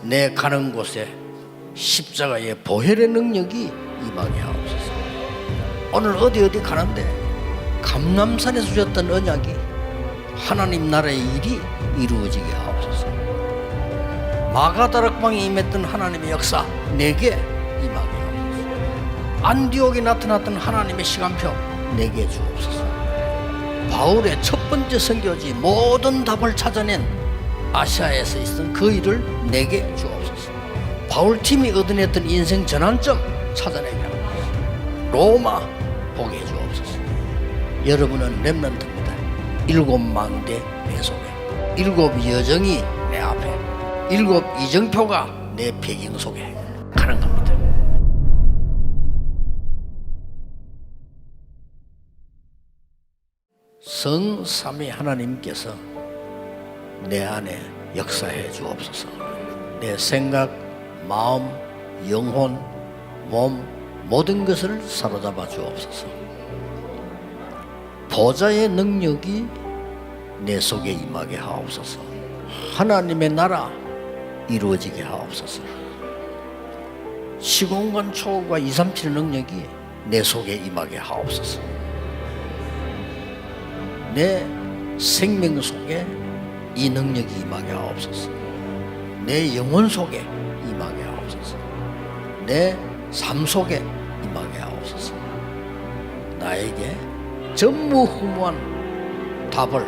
내 가는 곳에 십자가의 보혈의 능력이 임하게 하옵소서. 오늘 어디 가는데 감람산에서 주셨던 언약이 하나님 나라의 일이 이루어지게 하옵소서. 마가다락방에 임했던 하나님의 역사 내게 임하게 하옵소서. 안디옥에 나타났던 하나님의 시간표 내게 주옵소서. 바울의 첫 번째 선교지 모든 답을 찾아낸 아시아에서 있었던 그 일을 내게 주옵소서. 바울팀이 얻어냈던 인생 전환점 찾아내게 하옵소서. 로마 보게 해주옵소서. 여러분은 렘넌트입니다. 7 망대 내 속에, 7 여정이 내 앞에, 7 이정표가 내 배경 속에 가는 겁니다. 성삼위 하나님께서 내 안에 역사해 주옵소서. 내 생각, 마음, 영혼, 몸 모든 것을 사로잡아 주옵소서. 보좌의 능력이 내 속에 임하게 하옵소서. 하나님의 나라 이루어지게 하옵소서. 시공간 초월과 237 능력이 내 속에 임하게 하옵소서. 내 생명 속에 이 능력이 임하게 하옵소서. 내 영혼 속에 임하게 하옵소서. 내 삶 속에 임하게 하옵소서. 나에게 전무후무한 답을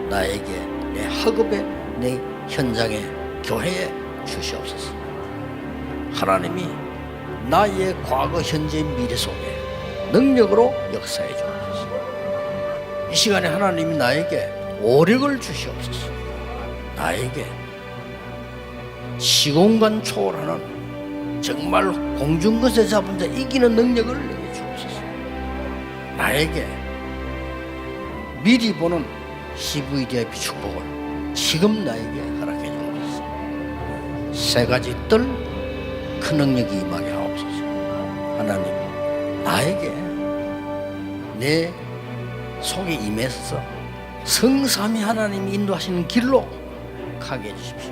나에게 내 학업에 내 현장에 교회에 주시옵소서. 하나님이 나의 과거 현재 미래 속에 능력으로 역사해 주옵소서. 이 시간에 하나님이 나에게 오력을 주시옵소서. 나에게 시공간 초월하는 정말 공중것에 잡은 자 이기는 능력을 내게 주옵소서. 나에게 미리 보는 CVDIP 축복을 지금 나에게 허락해 주옵소서. 세 가지 뜰 큰 능력이 임하게 하옵소서. 하나님, 나에게 내 속에 임해서 성삼위 하나님이 인도하시는 길로 가게 해주십시오.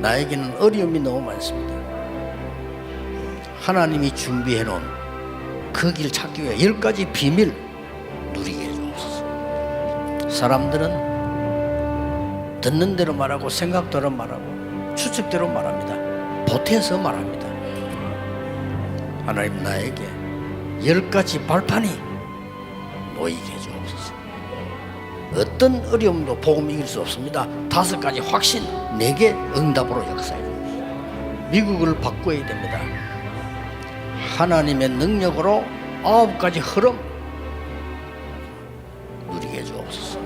나에게는 어려움이 너무 많습니다. 하나님이 준비해 놓은 그 길 찾기 위해 10가지 비밀 누리게 해주옵소서. 사람들은 듣는 대로 말하고 생각대로 말하고 추측대로 말합니다. 보태서 말합니다. 하나님, 나에게 10가지 발판이 놓이게 해주옵소서. 어떤 어려움도 복음 이길 수 없습니다. 5가지 확신, 내게 응답으로 역사해 주십시오. 미국을 바꿔야 됩니다. 하나님의 능력으로 9가지 흐름 누리게 해주옵소서.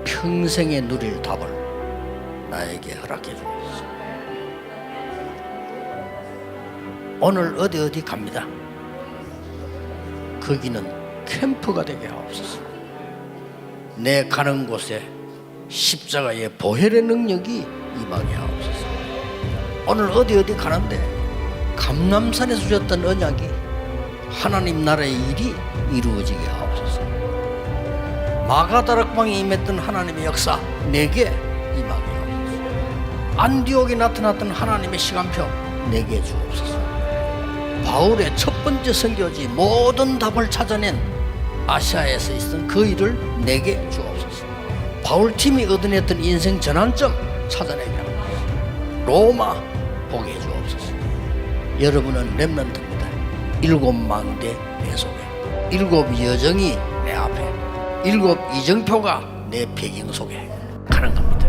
평생에 누릴 답을 나에게 허락해 주옵소서. 오늘 어디 갑니다. 거기는 캠프가 되게 하옵소서. 내 가는 곳에 십자가의 보혈의 능력이 임하게 하옵소서. 오늘 어디 가는데 감람산에서 주셨던 언약이 하나님 나라의 일이 이루어지게 하옵소서. 마가다락방에 임했던 하나님의 역사 내게 임하게 하옵소서. 안디옥에 나타났던 하나님의 시간표 내게 주옵소서. 바울의 첫 번째 선교지 모든 답을 찾아낸 아시아에서 있었던 그 일을 내게 주옵소서. 바울팀이 얻어냈던 인생 전환점 찾아내게 하옵소서. 로마 보게 해주옵소서. 여러분은 렘넌트입니다. 7망대 내 속에, 7 여정이 내 앞에, 7 이정표가 내 배경 속에 가는 겁니다.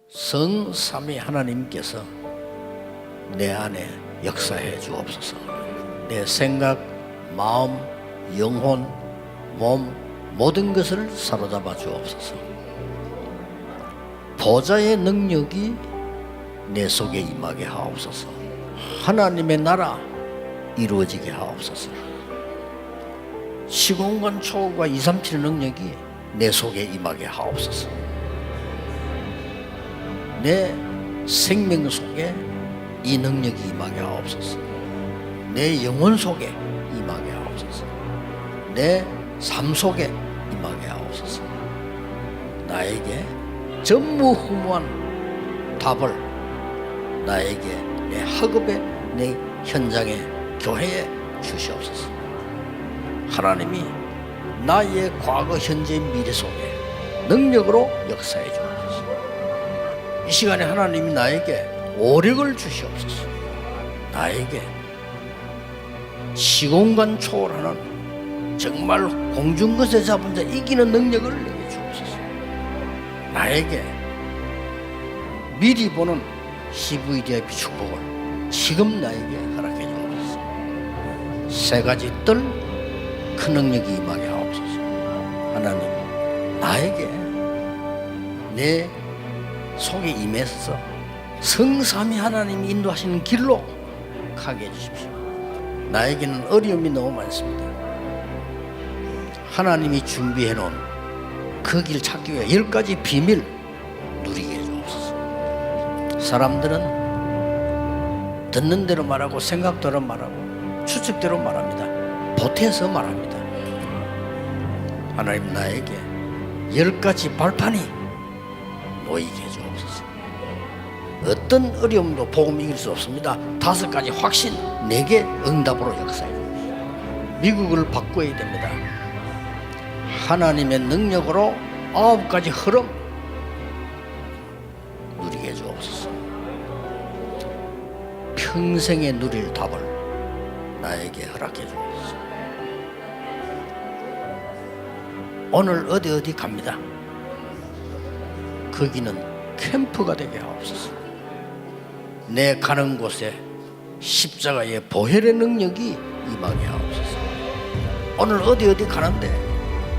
성삼위 하나님께서 내 안에 역사해 주옵소서. 내 생각, 마음, 영혼, 몸 모든 것을 사로잡아 주옵소서. 보좌의 능력이 내 속에 임하게 하옵소서. 하나님의 나라 이루어지게 하옵소서. 시공간 초월과 237의 능력이 내 속에 임하게 하옵소서. 내 생명 속에 이 능력이 임하게 하옵소서. 내 영혼 속에 임하게 하옵소서. 내 삶 속에 임하게 하옵소서. 나에게 전무후무한 답을 나에게 내 학업에 내 현장에 교회에 주시옵소서. 하나님이 나의 과거 현재 미래 속에 능력으로 역사해 주옵소서. 이 시간에 하나님이 나에게 오력을 주시옵소서. 나에게 시공간 초월하는 정말 공중것에 잡은 자 이기는 능력을 내게 주옵소서. 나에게 미리 보는 CVDIP 축복을 지금 나에게 허락해 주옵소서. 세 가지 뜰 큰 능력이 임하게 하옵소서. 하나님, 나에게 내 속에 임해서 성삼위 하나님이 인도하시는 길로 가게 해주십시오. 나에게는 어려움이 너무 많습니다. 하나님이 준비해 놓은 그 길 찾기 위해 10가지 비밀 누리게 해주옵소서. 사람들은 듣는 대로 말하고 생각대로 말하고 추측대로 말합니다. 보태서 말합니다. 하나님, 나에게 10가지 발판이 놓이게 해주옵소서. 어떤 어려움도 복음 이길 수 없습니다. 5가지 확신, 내게 응답으로 역사해 주십시오. 미국을 바꿔야 됩니다. 하나님의 능력으로 9가지 흐름 누리게 해주옵소서. 평생에 누릴 답을 나에게 허락해 주옵소서. 오늘 어디 갑니다. 거기는 캠프가 되게 하옵소서. 내 가는 곳에 십자가의 보혈의 능력이 임하게 하옵소서. 오늘 어디 가는데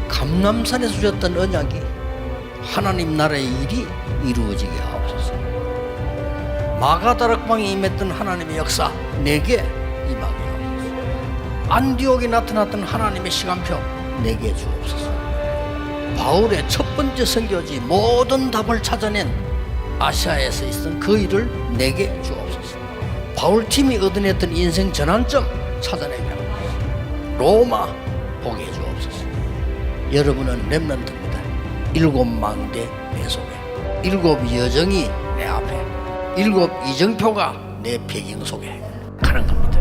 감람산에서 주셨던 언약이 하나님 나라의 일이 이루어지게 하옵소서. 마가다락방에 임했던 하나님의 역사 내게 임하게 하옵소서. 안디옥에 나타났던 하나님의 시간표 내게 주옵소서. 바울의 첫 번째 선교지 모든 답을 찾아낸 아시아에서 있었던 그 일을 내게 주옵소서. 바울팀이 얻어냈던 인생 전환점 찾아내게 하옵소서. 로마 보게 해주옵소서. 여러분은 렘넌트입니다. 7망대 내 속에, 7 여정이 내 앞에, 7 이정표가 내 배경 속에 가는 겁니다.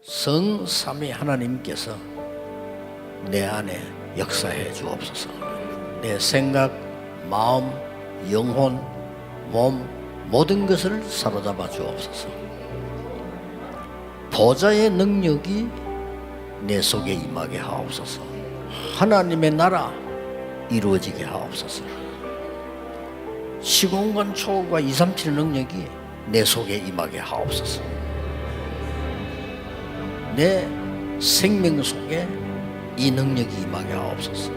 성삼위 하나님께서 내 안에 역사해 주옵소서. 내 생각, 마음, 영혼, 몸 모든 것을 사로잡아 주옵소서. 보좌의 능력이 내 속에 임하게 하옵소서. 하나님의 나라 이루어지게 하옵소서. 시공간 초월과 237의 능력이 내 속에 임하게 하옵소서. 내 생명 속에 이 능력이 임하게 하옵소서.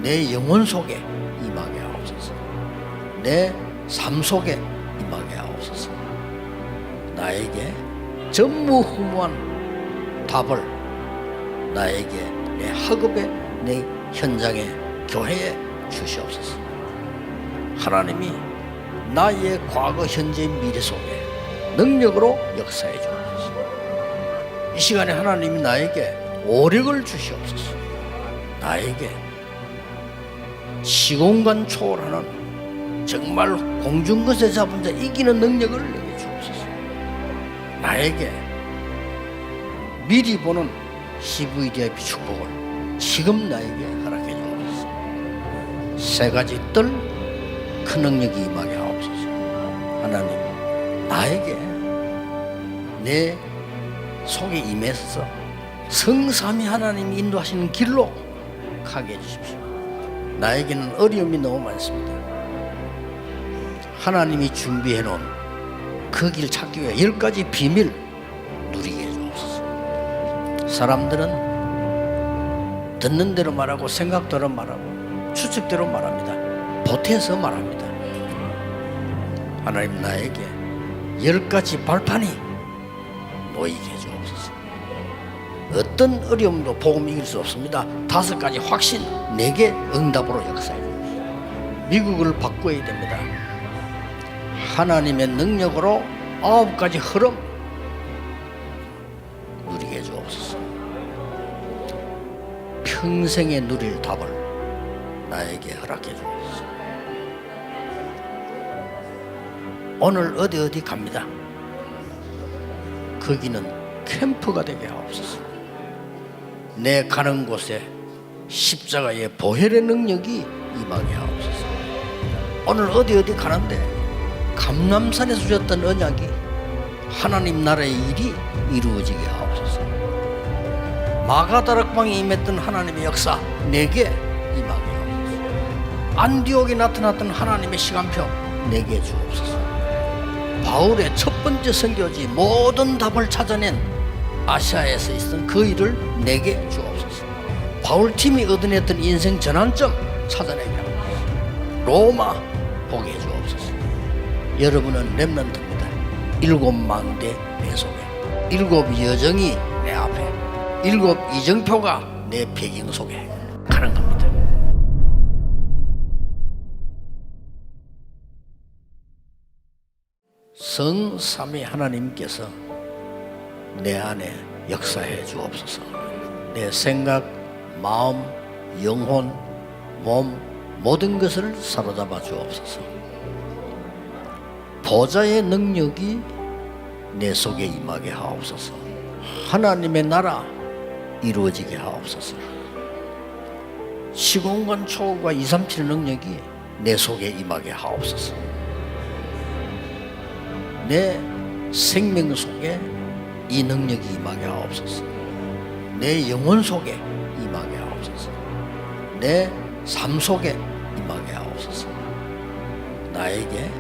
내 영혼 속에 임하게 하옵소서. 내 삶 속에 임하게 하옵소서. 나에게 전무후무한 답을 나에게 내 학업에, 내 현장에, 교회에 주시옵소서. 하나님이 나의 과거, 현재, 미래 속에 능력으로 역사해 주옵소서. 이 시간에 하나님이 나에게 오력을 주시옵소서. 나에게 시공간 초월하는 정말 공중것에 잡은 자 이기는 능력을 내게 주옵소서. 나에게 미리 보는 CVDIP 축복을 지금 나에게 허락해 주옵소서. 3가지 뜰 그 능력이 임하게 하옵소서. 하나님, 나에게 내 속에 임해서 성삼위 하나님이 인도하시는 길로 가게 해주십시오. 나에게는 어려움이 너무 많습니다. 하나님이 준비해 놓은 그 길 찾기 위해 10가지 비밀 누리게 해주옵소서. 사람들은 듣는 대로 말하고 생각대로 말하고 추측대로 말합니다. 보태서 말합니다. 하나님, 나에게 10가지 발판이 놓이게 해주옵소서. 어떤 어려움도 복음 이길 수 없습니다. 5가지 확신, 내게 응답으로 역사해 주십시오. 미국을 바꿔야 됩니다. 하나님의 능력으로 9가지 흐름 누리게 해주옵소서. 평생에 누릴 답을 나에게 허락해 주옵소서. 오늘 어디 갑니다. 거기는 캠프가 되게 하옵소서. 내 가는 곳에 십자가의 보혈의 능력이 임하게 하옵소서. 오늘 어디 가는데 감람산에서 주셨던 언약이 하나님 나라의 일이 이루어지게 하옵소서. 마가다락방에 임했던 하나님의 역사 내게 임하게 하옵소서. 안디옥에 나타났던 하나님의 시간표 내게 주옵소서. 바울의 첫 번째 선교지 모든 답을 찾아낸 아시아에서 있었던 그 일을 내게 주옵소서. 바울팀이 얻어냈던 인생 전환점 찾아내게 하옵소서. 로마 보게 해주옵소서. 여러분은 렘넌트입니다. 7망대 내 속에, 7 여정이 내 앞에, 7 이정표가 내 배경 속에 가는 겁니다. 성삼위 하나님께서 내 안에 역사해 주옵소서. 내 생각, 마음, 영혼, 몸, 모든 것을 사로잡아 주옵소서. 보좌의 능력이 내 속에 임하게 하옵소서. 하나님의 나라 이루어지게 하옵소서. 시공간 초월과 237의 능력이 내 속에 임하게 하옵소서. 내 생명 속에 이 능력이 임하게 하옵소서. 내 영혼 속에 임하게 하옵소서. 내 삶 속에 임하게 하옵소서. 나에게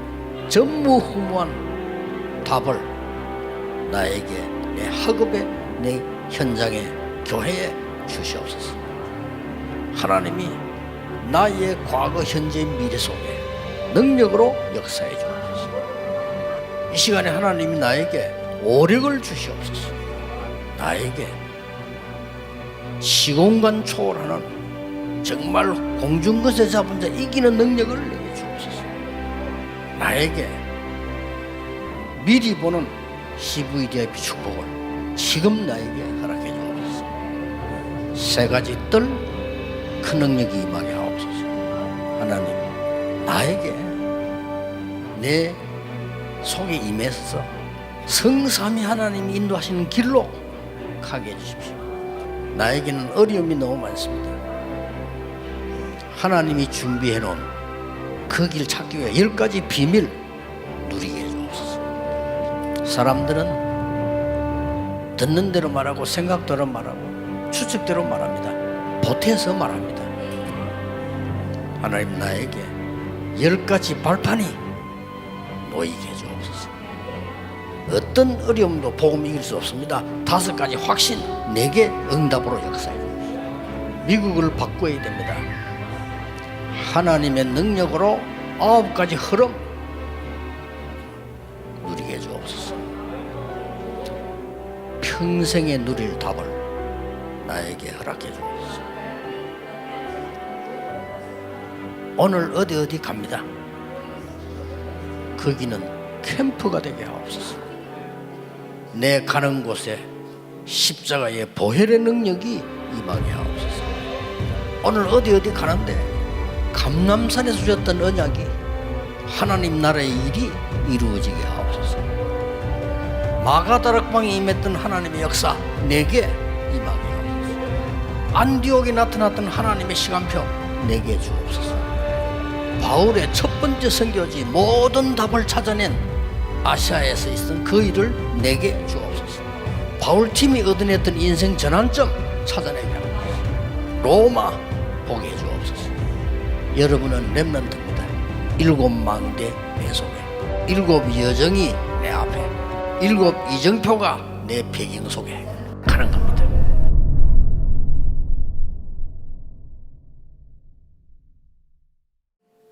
전무후무한 답을 나에게 내 학업에 내 현장에 교회에 주시옵소서. 하나님이 나의 과거 현재 미래 속에 능력으로 역사해 주옵소서. 이 시간에 하나님이 나에게 오력을 주시옵소서. 나에게 시공간 초월하는 정말 공중것에 잡은 자 이기는 능력을 내게 주옵소서. 나에게 미리 보는 CVDIP 축복을 지금 나에게 허락해 주옵소서. 세 가지 뜰 큰 능력이 임하게 하옵소서. 하나님, 나에게 내 속에 임해서 성삼위 하나님이 인도하시는 길로 가게 해주십시오. 나에게는 어려움이 너무 많습니다. 하나님이 준비해 놓은 그 길 찾기 위해 10가지 비밀 누리게 해주옵소서. 사람들은 듣는 대로 말하고 생각대로 말하고 추측대로 말합니다. 보태서 말합니다. 하나님, 나에게 10가지 발판이 놓이게 해주옵소서. 어떤 어려움도 복음 이길 수 없습니다. 5가지 확신 내게 응답으로 역사해 주옵소서. 미국을 바꿔야 됩니다. 하나님의 능력으로 9가지 흐름 누리게 해주옵소서. 평생에 누릴 답을 나에게 허락해 주옵소서. 오늘 어디 갑니다. 거기는 캠프가 되게 하옵소서. 내 가는 곳에 십자가의 보혈의 능력이 임하게 하옵소서. 오늘 어디 가는데 감람산에서 주셨던 언약이 하나님 나라의 일이 이루어지게 하옵소서. 마가다락방에 임했던 하나님의 역사 내게 임하게 하옵소서. 안디옥에 나타났던 하나님의 시간표 내게 주옵소서. 바울의 첫 번째 선교지 모든 답을 찾아낸 아시아에서 있었던 그 일을 내게 주옵소서. 바울팀이 얻어냈던 인생 전환점 찾아내게 하옵소서. 로마 보게 해주옵소서. 여러분은 렘넌트입니다. 7망대 내 속에 7 여정이 내 앞에 7 이정표가 내 배경 속에 가는 겁니다.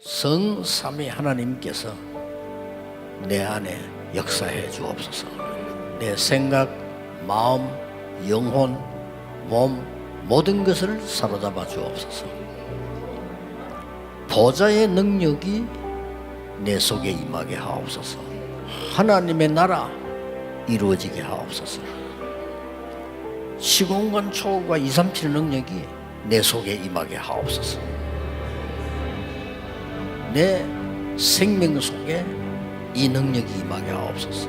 성삼위 하나님께서 내 안에 역사해 주옵소서. 내 생각, 마음, 영혼, 몸 모든 것을 사로잡아 주옵소서. 보좌의 능력이 내 속에 임하게 하옵소서. 하나님의 나라 이루어지게 하옵소서. 시공간 초월과 237의 능력이 내 속에 임하게 하옵소서. 내 생명 속에 이 능력이 임하게 하옵소서.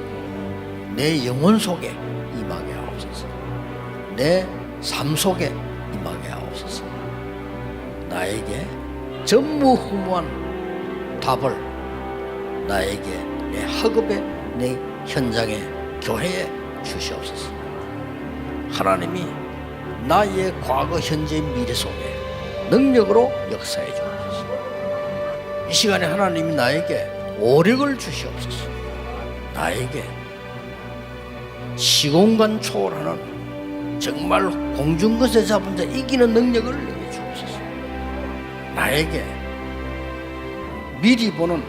내 영혼 속에 임하게 하옵소서. 내 삶 속에 임하게 하옵소서. 나에게 전무후무한 답을 나에게 내 학업에 내 현장에 교회에 주시옵소서. 하나님이 나의 과거 현재 미래 속에 능력으로 역사해 주옵소서. 이 시간에 하나님이 나에게 오력을 주시옵소서. 나에게 시공간 초월하는 정말 공중것에 잡은 자 이기는 능력을 내게 주옵소서. 나에게 미리 보는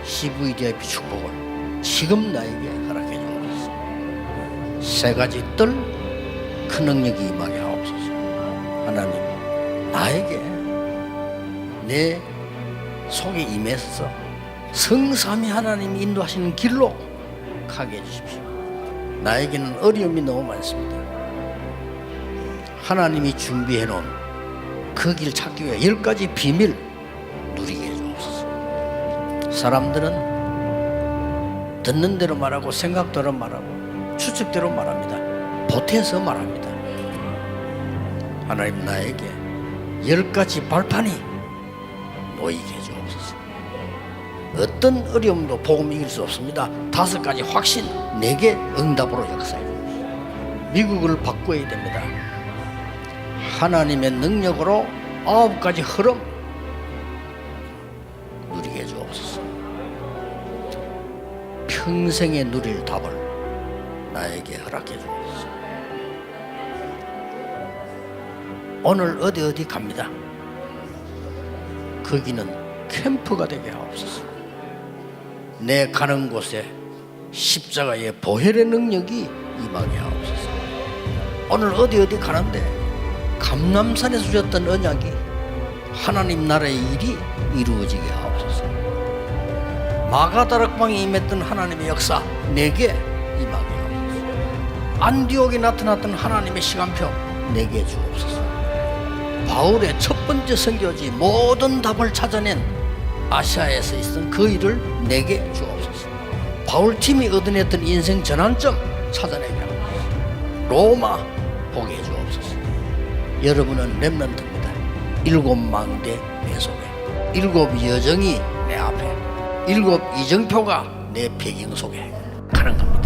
CVDIP 축복을 지금 나에게 허락해 주옵소서. 세 가지 뜰 큰 능력이 임하게 하옵소서. 하나님, 나에게 내 속에 임해서 성삼위 하나님이 인도하시는 길로 가게 해주십시오. 나에게는 어려움이 너무 많습니다. 하나님이 준비해 놓은 그 길 찾기 위해 10가지 비밀 누리게 해주옵소서. 사람들은 듣는 대로 말하고 생각대로 말하고 추측대로 말합니다. 보태서 말합니다. 하나님 나에게 10가지 발판이 놓이게 해주옵소서. 어떤 어려움도 복음 이길 수 없습니다. 5가지 확신 내게 응답으로 역사해 주옵소서. 미국을 바꿔야 됩니다. 하나님의 능력으로 9가지 흐름 누리게 해주옵소서. 평생에 누릴 답을 나에게 허락해 주옵소서. 오늘 어디 갑니다. 거기는 캠프가 되게 하옵소서. 내 가는 곳에 십자가의 보혈의 능력이 임하게 하옵소서. 오늘 어디 가는데 감람산에서 주셨던 언약이 하나님 나라의 일이 이루어지게 하옵소서. 마가다락방에 임했던 하나님의 역사 내게 임하게 하옵소서. 안디옥에 나타났던 하나님의 시간표 내게 주옵소서. 바울의 첫 번째 선교지 모든 답을 찾아낸 아시아에서 있었던 그 일을 내게 주옵소서. 바울팀이 얻어냈던 인생 전환점 찾아내게 하옵소서. 로마 보게 해주옵소서. 여러분은 렘넌트입니다. 7망대 내 속에 7 여정이 내 앞에 7 이정표가 내 배경 속에 가는 겁니다.